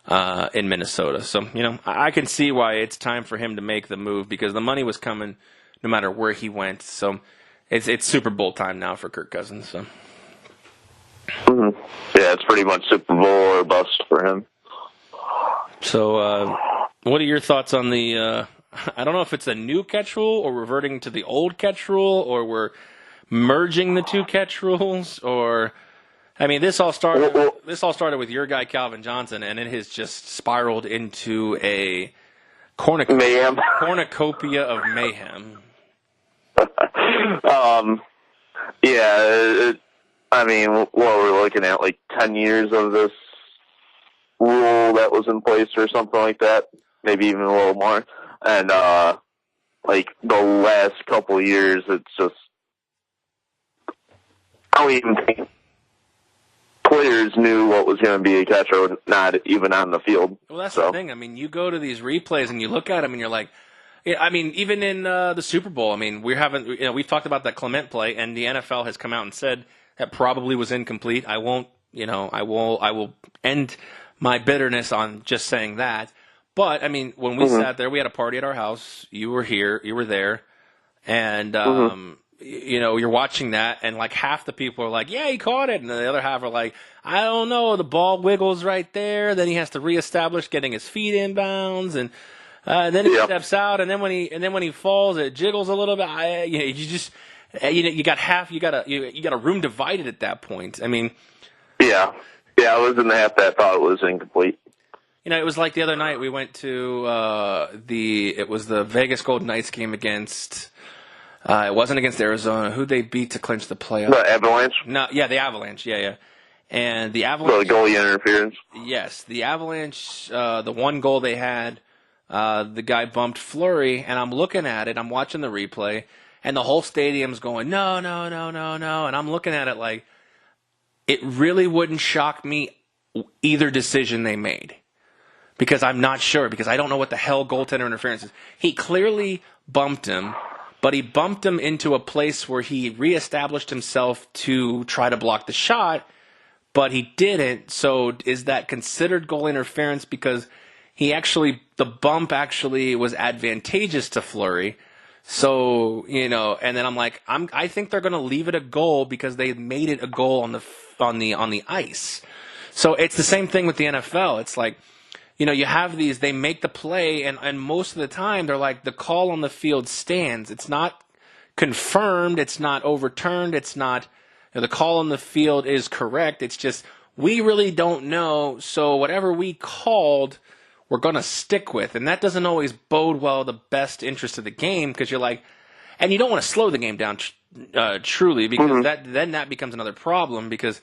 S2: in Minnesota. So, I can see why it's time for him to make the move because the money was coming no matter where he went. So it's Super Bowl time now for Kirk Cousins. So.
S3: Mm-hmm. Yeah, it's pretty much Super Bowl or bust for him.
S2: So what are your thoughts on the I don't know if it's a new catch rule or reverting to the old catch rule or we're merging the two catch rules or this all started with your guy Calvin Johnson and it has just spiraled into a cornucopia of mayhem.
S3: Yeah, what we're looking at, 10 years of this rule that was in place or something like that, maybe even a little more. And, the last couple of years, it's just, I don't even think players knew what was going to be a catch or not even on the field.
S2: Well, that's the thing. You go to these replays and you look at them and you're like, even in the Super Bowl, we've talked about that Clement play, and the NFL has come out and said that probably was incomplete. I will end my bitterness on just saying that. But when we sat there, we had a party at our house. You were here, you were there, and you're watching that, and half the people are like, "Yeah, he caught it," and the other half are like, "I don't know, the ball wiggles right there. Then he has to reestablish getting his feet inbounds, and then he steps out, and then when he falls, it jiggles a little bit. You got a room divided at that point.
S3: Yeah, I was in the half that thought it was incomplete.
S2: it was like the other night we went to it was the Vegas Golden Knights game against. It wasn't against Arizona. Who'd they beat to clinch the playoffs?
S3: The Avalanche?
S2: No, yeah, the Avalanche. Yeah. And the Avalanche.
S3: The goalie interference?
S2: Yes, the Avalanche, the one goal they had, the guy bumped Fleury, and I'm looking at it, I'm watching the replay, and the whole stadium's going, no, no, no, no, no, and I'm looking at it like, it really wouldn't shock me either decision they made. Because I'm not sure, because I don't know what the hell goaltender interference is. He clearly bumped him, but he bumped him into a place where he reestablished himself to try to block the shot, but he didn't. So is that considered goal interference because the bump actually was advantageous to Fleury? So, and then I'm like, I think they're going to leave it a goal because they made it a goal on the ice. So it's the same thing with the NFL. It's like, you have these, they make the play, and most of the time they're like, the call on the field stands. It's not confirmed. It's not overturned. It's not, the call on the field is correct. It's just, we really don't know. So whatever we called, we're going to stick with. And that doesn't always bode well the best interest of the game, because you're like, and you don't want to slow the game down truly, because then that becomes another problem, because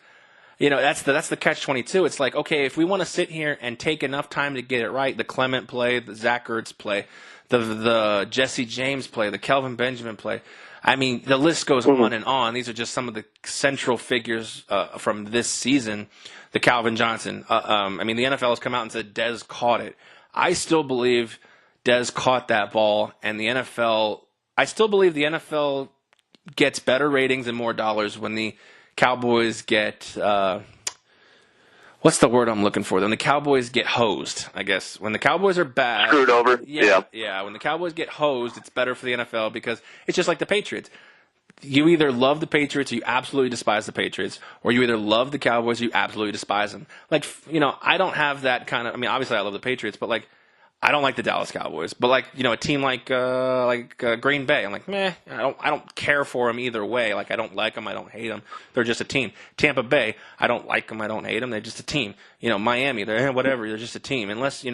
S2: that's the catch-22. It's like, okay, if we want to sit here and take enough time to get it right, the Clement play, the Zach Ertz play, the Jesse James play, the Kelvin Benjamin play, I mean, the list goes on and on. These are just some of the central figures from this season. The Calvin Johnson. The NFL has come out and said Dez caught it. I still believe Dez caught that ball, and I still believe the NFL gets better ratings and more dollars when the Cowboys get what's the word I'm looking for? When the Cowboys get hosed, I guess. When the Cowboys are bad,
S3: screwed over.
S2: Yeah. When the Cowboys get hosed, it's better for the NFL, because it's just like the Patriots. You either love the Patriots or you absolutely despise the Patriots, or you either love the Cowboys or you absolutely despise them. Like, I don't have that kind of. I mean, obviously I love the Patriots, but like, I don't like the Dallas Cowboys. But like, a team like Green Bay, I'm like, meh. I don't care for them either way. Like, I don't like them. I don't hate them. They're just a team. Tampa Bay, I don't like them. I don't hate them. They're just a team. Miami, they're whatever. They're just a team. Unless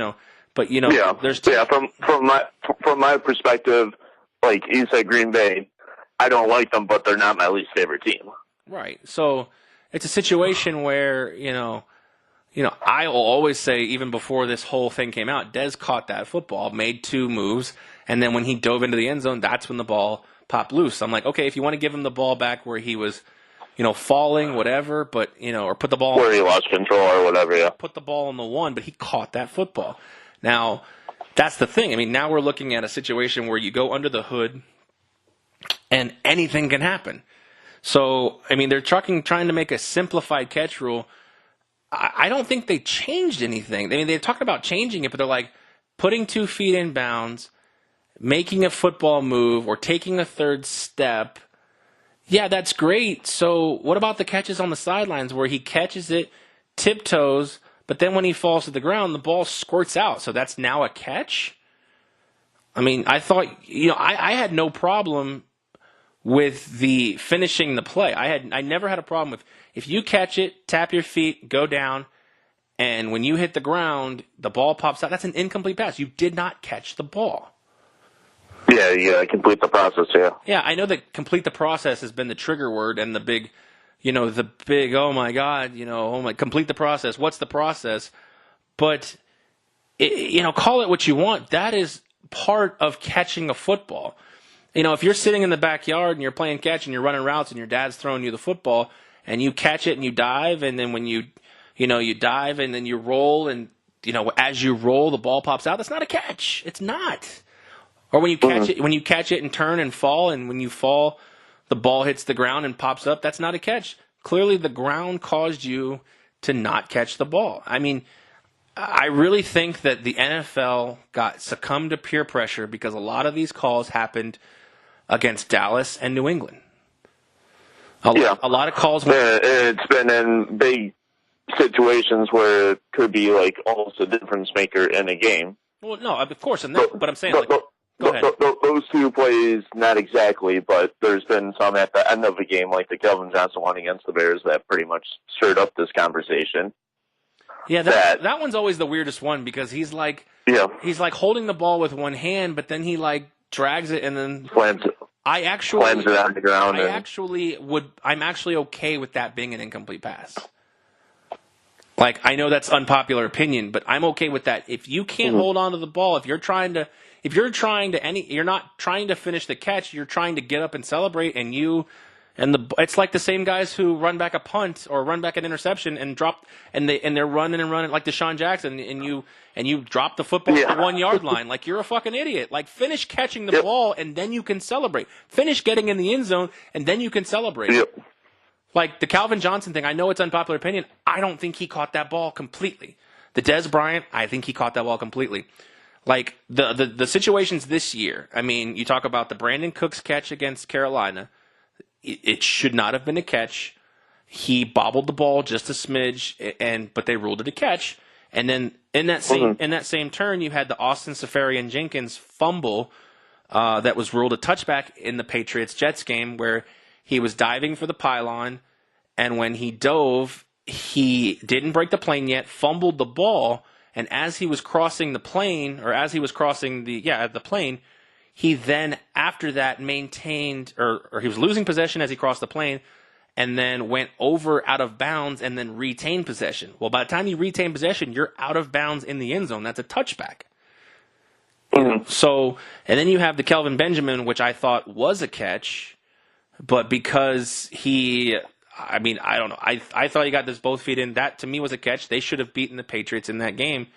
S2: but there's
S3: from my perspective, like you said, Green Bay, I don't like them, but they're not my least favorite team.
S2: Right. So it's a situation where I will always say, even before this whole thing came out, Dez caught that football, made two moves, and then when he dove into the end zone, that's when the ball popped loose. I'm like, okay, if you want to give him the ball back where he was, falling, whatever, but, or put the ball
S3: where he lost control or whatever, yeah.
S2: Put the ball on the one, but he caught that football. Now, that's the thing. I mean, now we're looking at a situation where you go under the hood and anything can happen. So, I mean, they're trying to make a simplified catch rule. I don't think they changed anything. I mean, they're talking about changing it, but they're like putting 2 feet in bounds, making a football move, or taking a third step. Yeah, that's great. So what about the catches on the sidelines where he catches it, tiptoes, but then when he falls to the ground, the ball squirts out. So that's now a catch? I mean, I thought, I had no problem with the finishing the play. I never had a problem with, if you catch it, tap your feet, go down, and when you hit the ground, the ball pops out. That's an incomplete pass. You did not catch the ball.
S3: Yeah, you gotta complete the process, yeah.
S2: Yeah, I know that complete the process has been the trigger word and the big, oh my God, complete the process. What's the process? But, call it what you want. That is part of catching a football. If you're sitting in the backyard and you're playing catch and you're running routes and your dad's throwing you the football and you catch it and you dive, and then when you dive and then you roll, and, as you roll, the ball pops out, that's not a catch. It's not. Or when you catch it and turn and fall, and when you fall, the ball hits the ground and pops up, that's not a catch. Clearly the ground caused you to not catch the ball. I mean, I really think that the NFL got succumbed to peer pressure because a lot of these calls happened against Dallas and New England. A lot of calls.
S3: It's been in big situations where it could be like almost a difference maker in a game.
S2: Well, no, of course, but I'm saying, go ahead.
S3: Those two plays, not exactly, but there's been some at the end of the game, like the Kelvin Johnson one against the Bears, that pretty much stirred up this conversation.
S2: Yeah, that one's always the weirdest one because he's like holding the ball with one hand, but then he like drags it and then
S3: slams it on the ground.
S2: I'm actually okay with that being an incomplete pass. Like, I know that's unpopular opinion, but I'm okay with that. If you can't hold on to the ball, you're not trying to finish the catch, you're trying to get up and celebrate, it's like the same guys who run back a punt or run back an interception and drop, and they're running like Deshaun Jackson, and you drop the football at the 1 yard line. Like, you're a fucking idiot. Like, finish catching the ball and then you can celebrate. Finish getting in the end zone and then you can celebrate.
S3: Yep.
S2: Like the Calvin Johnson thing, I know it's unpopular opinion. I don't think he caught that ball completely. The Dez Bryant, I think he caught that ball completely. Like the situations this year, I mean, you talk about the Brandon Cooks catch against Carolina. It should not have been a catch. He bobbled the ball just a smidge, but they ruled it a catch. And then in that same turn, you had the Austin Seferian-Jenkins fumble that was ruled a touchback in the Patriots-Jets game, where he was diving for the pylon, and when he dove, he didn't break the plane yet, fumbled the ball, and as he was crossing the plane, the plane, he then, after that, maintained, or he was losing possession as he crossed the plane, and then went over out of bounds and then retained possession. Well, by the time you retain possession, you're out of bounds in the end zone. That's a touchback. So, and then you have the Kelvin Benjamin, which I thought was a catch, but because I don't know. I thought he got this both feet in. That, to me, was a catch. They should have beaten the Patriots in that game.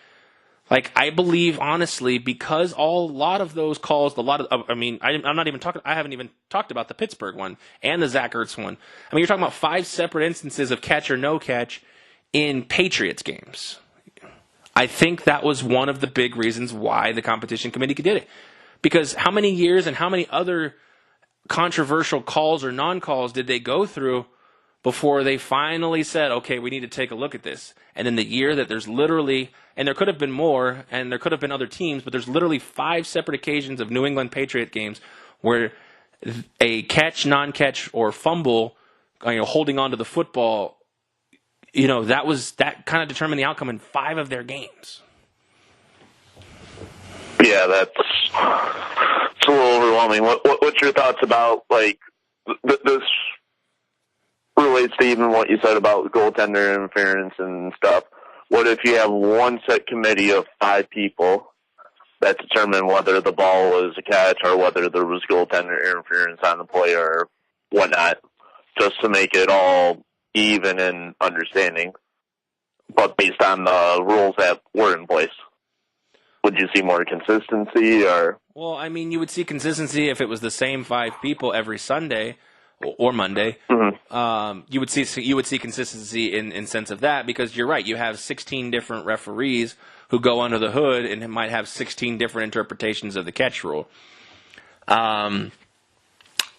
S2: Like, I believe, honestly, because a lot of those calls, I haven't even talked about the Pittsburgh one and the Zach Ertz one. I mean, you're talking about 5 separate instances of catch or no catch in Patriots games. I think that was one of the big reasons why the competition committee did it. Because how many years and how many other controversial calls or non-calls did they go through before they finally said, okay, we need to take a look at this? And in the year that there's literally, and there could have been more, and there could have been other teams, but there's literally 5 separate occasions of New England Patriot games where a catch, non-catch, or fumble, holding on to the football, that kind of determined the outcome in 5 of their games.
S3: Yeah, it's a little overwhelming. What's your thoughts about, like, this relates to even what you said about goaltender interference and stuff. What if you have one set committee of 5 people that determine whether the ball was a catch or whether there was goaltender interference on the play or whatnot, just to make it all even in understanding, but based on the rules that were in place? Would you see more consistency, or?
S2: Well, I mean, you would see consistency if it was the same 5 people every Sunday or Monday. Mm-hmm. You would see consistency in sense of that, because you're right. You have 16 different referees who go under the hood and might have 16 different interpretations of the catch rule. That's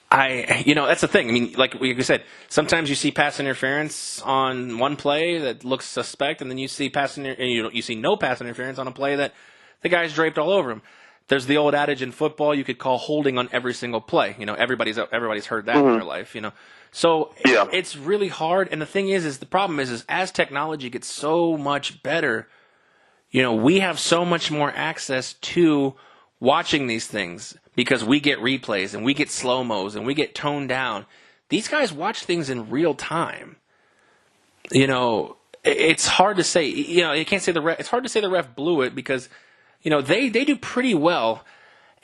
S2: the thing. I mean, like we said, sometimes you see pass interference on one play that looks suspect, and then you see you see no pass interference on a play that the guy's draped all over him. There's the old adage in football, you could call holding on every single play. Everybody's heard that in their life, So it's really hard. And the thing is the problem is as technology gets so much better, we have so much more access to watching these things because we get replays and we get slow-mos and we get toned down. These guys watch things in real time. It's hard to say, you can't say it's hard to say the ref blew it because they do pretty well.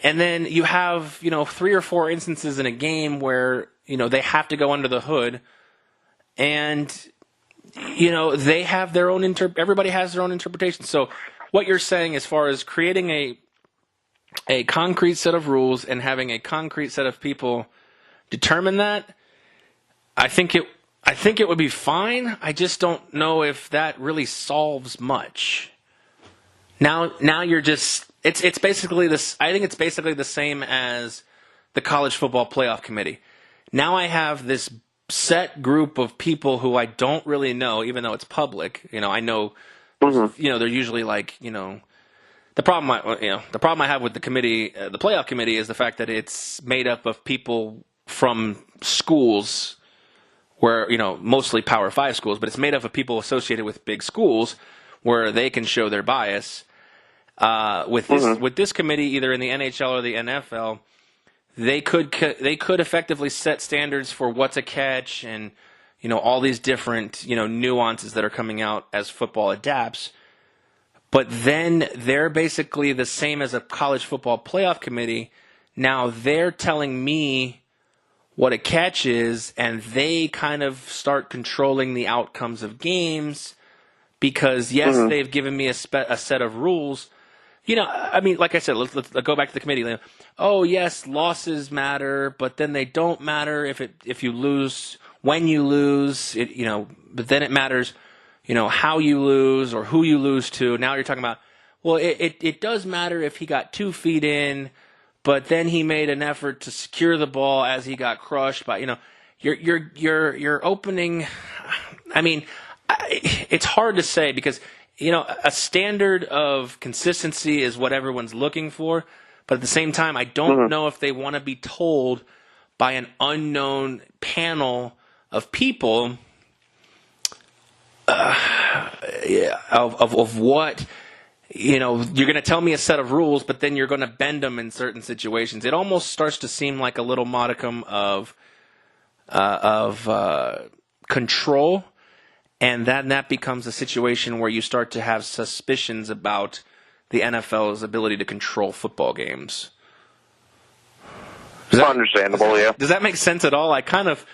S2: And then you have, 3 or 4 instances in a game where, they have to go under the hood. And, they have their own everybody has their own interpretation. So what you're saying as far as creating a concrete set of rules and having a concrete set of people determine that, I think it would be fine. I just don't know if that really solves much. Now you're just it's basically this. I think it's basically the same as the college football playoff committee. Now I have this set group of people who I don't really know, even though it's public. I know, they're usually like, the problem I have with the committee, the playoff committee, is the fact that it's made up of people from schools where, mostly Power 5 schools, but it's made up of people associated with big schools, where they can show their bias. With this committee, either in the NHL or the NFL, they could effectively set standards for what's a catch and all these different nuances that are coming out as football adapts. But then they're basically the same as a college football playoff committee. Now they're telling me what a catch is, and they kind of start controlling the outcomes of games because, yes, they've given me a set of rules. I mean, like I said, let's go back to the committee. Oh, yes, losses matter, but then they don't matter if you lose, when you lose, but then it matters, how you lose or who you lose to. Now you're talking about, well, it does matter if he got 2 feet in, but then he made an effort to secure the ball as he got crushed by, you're opening. I mean, it's hard to say because, a standard of consistency is what everyone's looking for, but at the same time, I don't know if they want to be told by an unknown panel of people of what, you're going to tell me a set of rules, but then you're going to bend them in certain situations. It almost starts to seem like a little modicum of control. And then that becomes a situation where you start to have suspicions about the NFL's ability to control football games.
S3: Understandable, yeah.
S2: Does that make sense at all? I kind of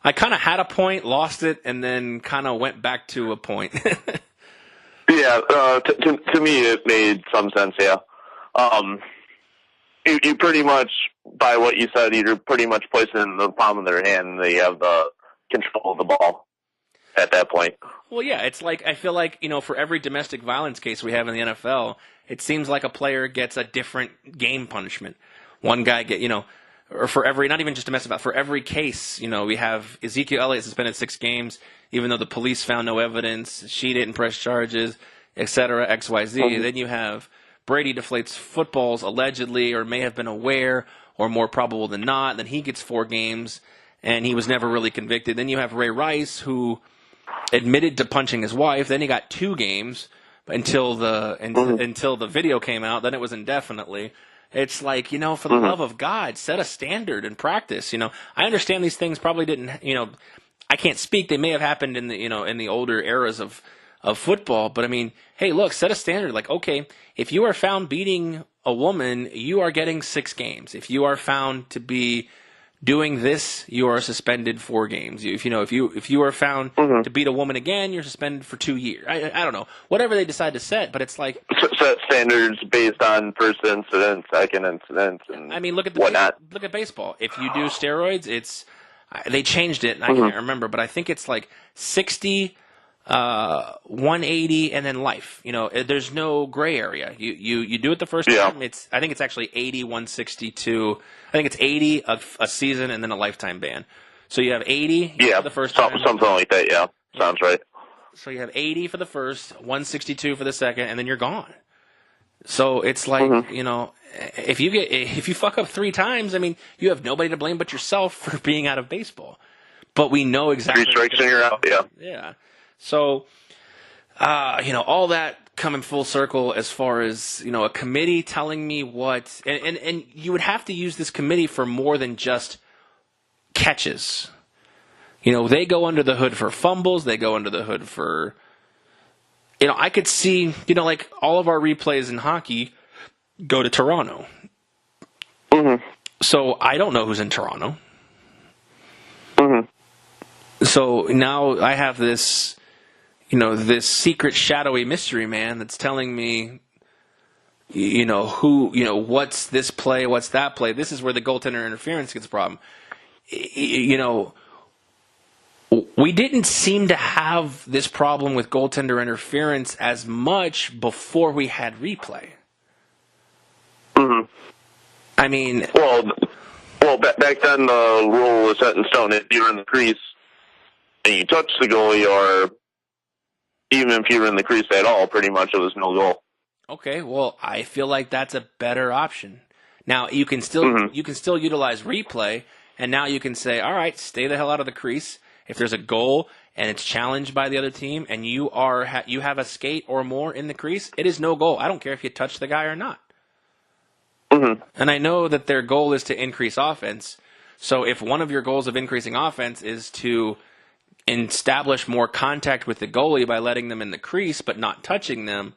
S2: had a point, lost it, and then kind of went back to a point.
S3: Yeah, to me it made some sense, yeah. You pretty much, by what you said, you're pretty much placing it in the palm of their hand and they have the control of the ball at that point.
S2: Well, yeah, it's like, I feel like, for every domestic violence case we have in the NFL, it seems like a player gets a different game punishment. One guy or for every, not even just domestic violence, for every case, we have Ezekiel Elliott suspended 6 games, even though the police found no evidence, she didn't press charges, etc., XYZ. Then you have Brady deflates footballs allegedly or may have been aware or more probable than not. Then he gets 4 games and he was never really convicted. Then you have Ray Rice, who admitted to punching his wife. Then he got 2 games until the video came out. Then it was indefinitely. It's like, for the love of God, set a standard and practice. I understand these things probably didn't, I can't speak. They may have happened in the, in the older eras of football. But I mean, hey, look, set a standard. Like, okay, if you are found beating a woman, you are getting 6 games. If you are found to be doing this, you are suspended 4 games. If you are found to beat a woman again, you're suspended for 2 years. I don't know, whatever they decide to set, but it's like
S3: set standards based on first incident, second incident, and
S2: I mean, look at look at baseball. If you do steroids, they changed it. I can't remember, but I think it's like 60, 180, and then life. There's no gray area. You do it the first time. I think it's actually 80, 162. I think it's 80 a season and then a lifetime ban. So you have 80 for the first time.
S3: Something like that, yeah. Sounds right.
S2: So you have 80 for the first, 162 for the second, and then you're gone. So it's like, if you fuck up 3 times, I mean, you have nobody to blame but yourself for being out of baseball. But we know exactly.
S3: 3 strikes and you're out, yeah.
S2: Yeah. So, all that coming full circle as far as, a committee telling me what, and you would have to use this committee for more than just catches. They go under the hood for fumbles. They go under the hood for, I could see, like all of our replays in hockey go to Toronto. So I don't know who's in Toronto. So now I have this, this secret shadowy mystery man that's telling me, what's this play, what's that play. This is where the goaltender interference gets a problem. We didn't seem to have this problem with goaltender interference as much before we had replay. I mean,
S3: well, back then the rule was set in stone. If you're in the crease and you touch the goalie, or even if you were in the crease at all, pretty much it was no goal.
S2: Okay, well, I feel like that's a better option. Now you can still utilize replay, and now you can say, all right, stay the hell out of the crease. If there's a goal and it's challenged by the other team, and you have a skate or more in the crease, it is no goal. I don't care if you touch the guy or not.
S3: Mm-hmm.
S2: And I know that their goal is to increase offense. So if one of your goals of increasing offense is to establish more contact with the goalie by letting them in the crease but not touching them,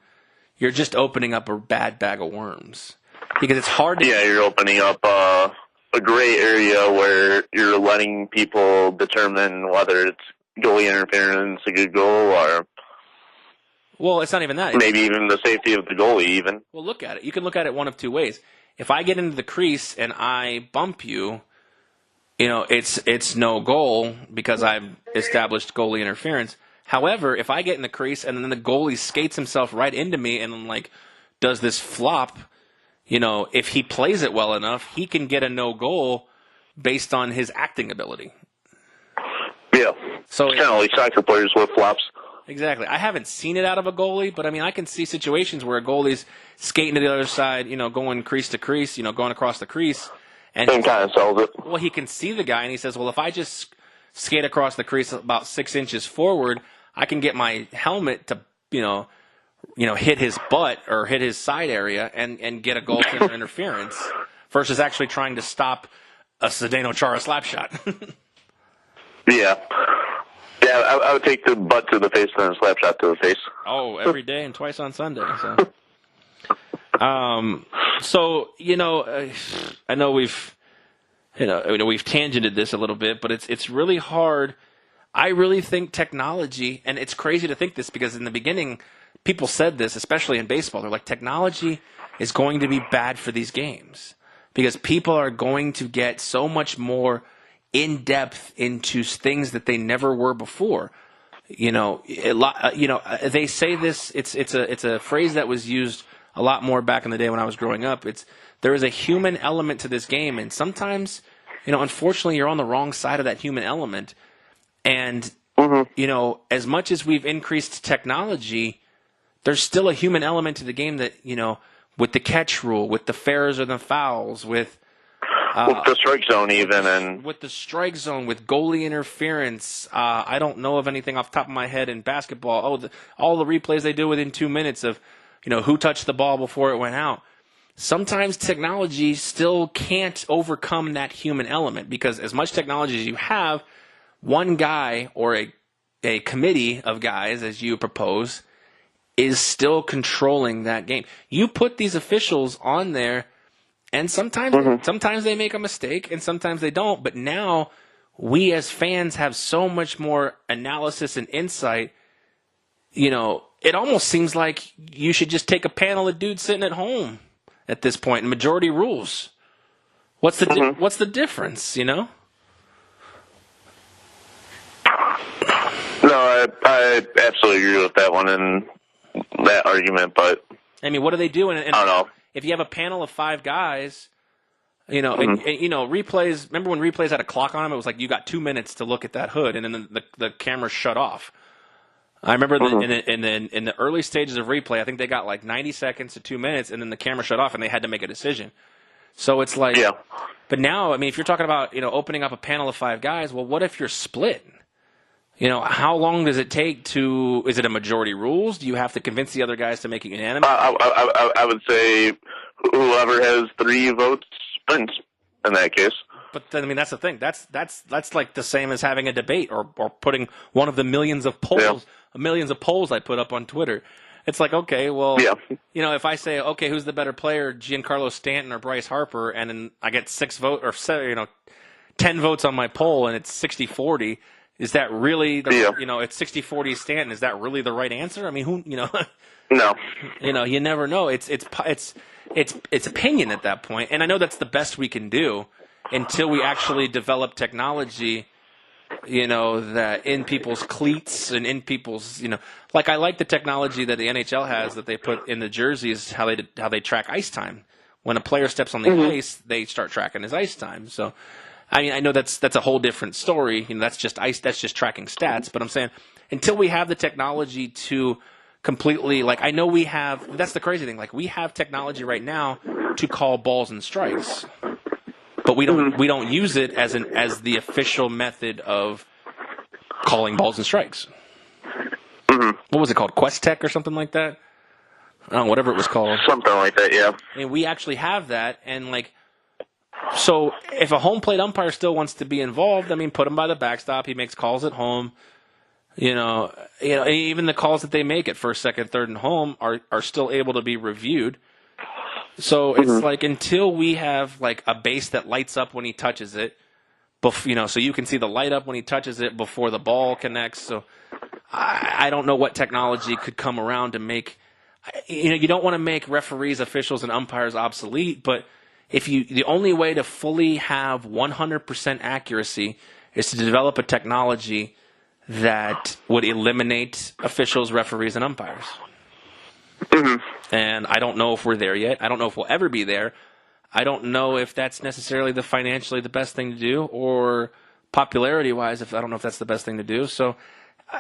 S2: you're just opening up a bad bag of worms. Because it's hard to...
S3: Yeah, you're opening up a gray area where you're letting people determine whether it's goalie interference, a good goal, or...
S2: Well, it's not even that.
S3: Maybe even the safety of the goalie, even.
S2: Well, look at it. You can look at it one of two ways. If I get into the crease and I bump you, it's no goal because I've established goalie interference. However, if I get in the crease and then the goalie skates himself right into me and does this flop, if he plays it well enough, he can get a no goal based on his acting ability.
S3: Yeah.
S2: So
S3: it's kind of like soccer players with flops.
S2: Exactly. I haven't seen it out of a goalie, but I can see situations where a goalie's skating to the other side, going crease to crease, going across the crease. And
S3: kind of sells it.
S2: Well, he can see the guy, and he says, well, if I just skate across the crease about 6 inches forward, I can get my helmet to, hit his butt or hit his side area and get a goaltender interference versus actually trying to stop a Zdeno Chara slap shot.
S3: Yeah. Yeah, I would take the butt to the face and then a slap shot to the face.
S2: Oh, every day and twice on Sunday. So, I know we've tangented this a little bit, but it's really hard. I really think technology, and it's crazy to think this because in the beginning, people said this, especially in baseball. They're like, technology is going to be bad for these games because people are going to get so much more in depth into things that they never were before. They say this. It's a phrase that was used a lot more back in the day when I was growing up. There is a human element to this game, and sometimes, unfortunately, you're on the wrong side of that human element. And as much as we've increased technology, there's still a human element to the game that with the catch rule, with the fairs or the fouls, with
S3: the strike zone even, and
S2: with the strike zone, with goalie interference. I don't know of anything off the top of my head in basketball. All the replays they do within 2 minutes of, who touched the ball before it went out. Sometimes technology still can't overcome that human element because as much technology as you have, one guy or a committee of guys, as you propose, is still controlling that game. You put these officials on there, and sometimes they make a mistake, and sometimes they don't. But now we as fans have so much more analysis and insight. It almost seems like you should just take a panel of dudes sitting at home at this point, and majority rules. What's the difference?
S3: No, I absolutely agree with that one and that argument, but
S2: what do they do? And
S3: I don't know.
S2: If you have a panel of 5 guys, replays. Remember when replays had a clock on them? It was like you got 2 minutes to look at that hood, and then the camera shut off. I remember in the early stages of replay, I think they got like 90 seconds to 2 minutes, and then the camera shut off, and they had to make a decision. So it's like,
S3: yeah.
S2: But now, if you're talking about opening up a panel of 5 guys, well, what if you're split? How long does it take to? Is it a majority rules? Do you have to convince the other guys to make it unanimous?
S3: I would say whoever has 3 votes wins in that case.
S2: But then, that's the thing. That's like the same as having a debate or putting one of the millions of polls I put up on Twitter. It's like, okay, well, if I say, okay, who's the better player, Giancarlo Stanton or Bryce Harper, and then I get 6 votes or 10 votes on my poll, and it's 60-40. Is that really it's 60-40 Stanton? Is that really the right answer? Who
S3: No.
S2: You never know. It's opinion at that point, and I know that's the best we can do until we actually develop technology. That in people's cleats and in people's I like the technology that the NHL has that they put in the jerseys, how they track ice time. When a player steps on the ice, they start tracking his ice time. So. I know that's a whole different story. That's just ice. That's just tracking stats. But I'm saying until we have the technology to completely, I know we have. That's the crazy thing. We have technology right now to call balls and strikes, but we don't use it as the official method of calling balls and strikes.
S3: Mm-hmm.
S2: What was it called? Quest Tech or something like that? I don't know, whatever it was called.
S3: Something like that, yeah.
S2: And we actually have that, and so if a home plate umpire still wants to be involved, I mean, put him by the backstop. He makes calls at home. Even the calls that they make at first, second, third, and home are still able to be reviewed. So it's until we have a base that lights up when he touches it, so you can see the light up when he touches it before the ball connects. So I don't know what technology could come around to make. You don't want to make referees, officials, and umpires obsolete, but the only way to fully have 100% accuracy is to develop a technology that would eliminate officials, referees, and umpires. Mm-hmm. And I don't know if we're there yet. I don't know if we'll ever be there. I don't know if that's necessarily financially the best thing to do, or popularity-wise, I don't know if that's the best thing to do. So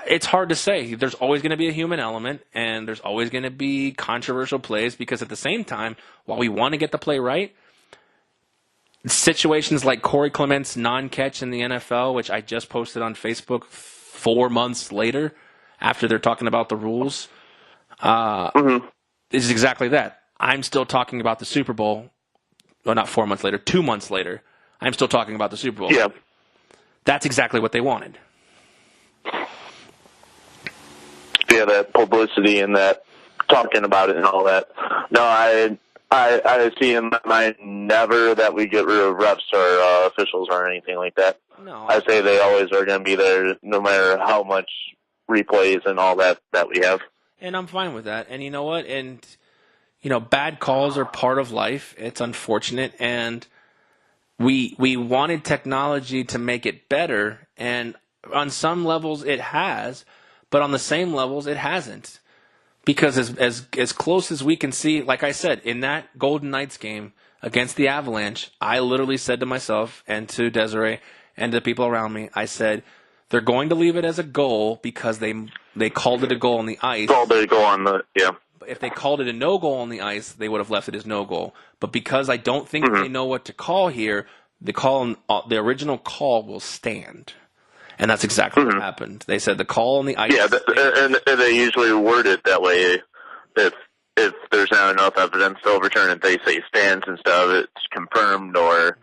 S2: it's hard to say. There's always going to be a human element, and there's always going to be controversial plays, because at the same time, while we want to get the play right, situations like Corey Clement's non-catch in the NFL, which I just posted on Facebook 4 months later, after they're talking about the rules, is exactly that. I'm still talking about the Super Bowl. Well, not 4 months later, 2 months later. I'm still talking about the Super Bowl.
S3: Yeah.
S2: That's exactly what they wanted.
S3: Yeah, that publicity and that talking about it and all that. No, I see in my mind never that we get rid of refs or officials or anything like that.
S2: No.
S3: I say they always are going to be there no matter how much replays and all that we have.
S2: And I'm fine with that. And you know what? And, bad calls are part of life. It's unfortunate. And we wanted technology to make it better. And on some levels it has, but on the same levels it hasn't. Because as close as we can see, like I said, in that Golden Knights game against the Avalanche, I literally said to myself and to Desiree and to the people around me, I said, they're going to leave it as a goal because they called it a goal on the ice.
S3: Called it a goal on the, yeah.
S2: If they called it a no goal on the ice, they would have left it as no goal. But because I don't think they know what to call here, the original call will stand. And that's exactly what happened. They said the call on the ice.
S3: Yeah, and they usually word it that way. If there's not enough evidence to overturn it, they say stands instead of it's confirmed or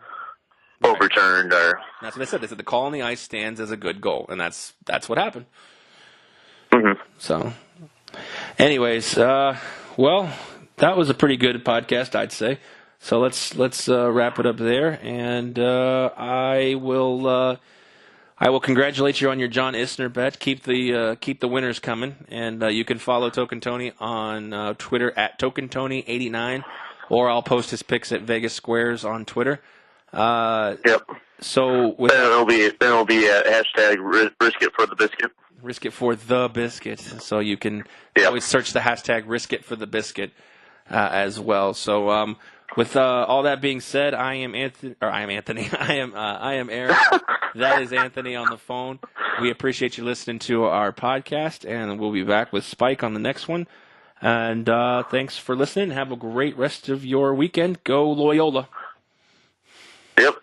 S3: overturned. Or
S2: that's what they said. They said the call on the ice stands as a good goal, and that's what happened.
S3: Mm-hmm.
S2: So, anyways, well, that was a pretty good podcast, I'd say. So let's wrap it up there, and I will congratulate you on your John Isner bet. Keep the winners coming, and you can follow Token Tony on Twitter at TokenTony89, or I'll post his picks at Vegas Squares on Twitter.
S3: Yep.
S2: So
S3: it'll be hashtag risk it for the biscuit.
S2: Risk it for the biscuit. So you can always search the hashtag risk it for the biscuit as well. So with all that being said, I am Anthony. I am Aaron. That is Anthony on the phone. We appreciate you listening to our podcast, and we'll be back with Spike on the next one. And thanks for listening. Have a great rest of your weekend. Go Loyola.
S3: Yep.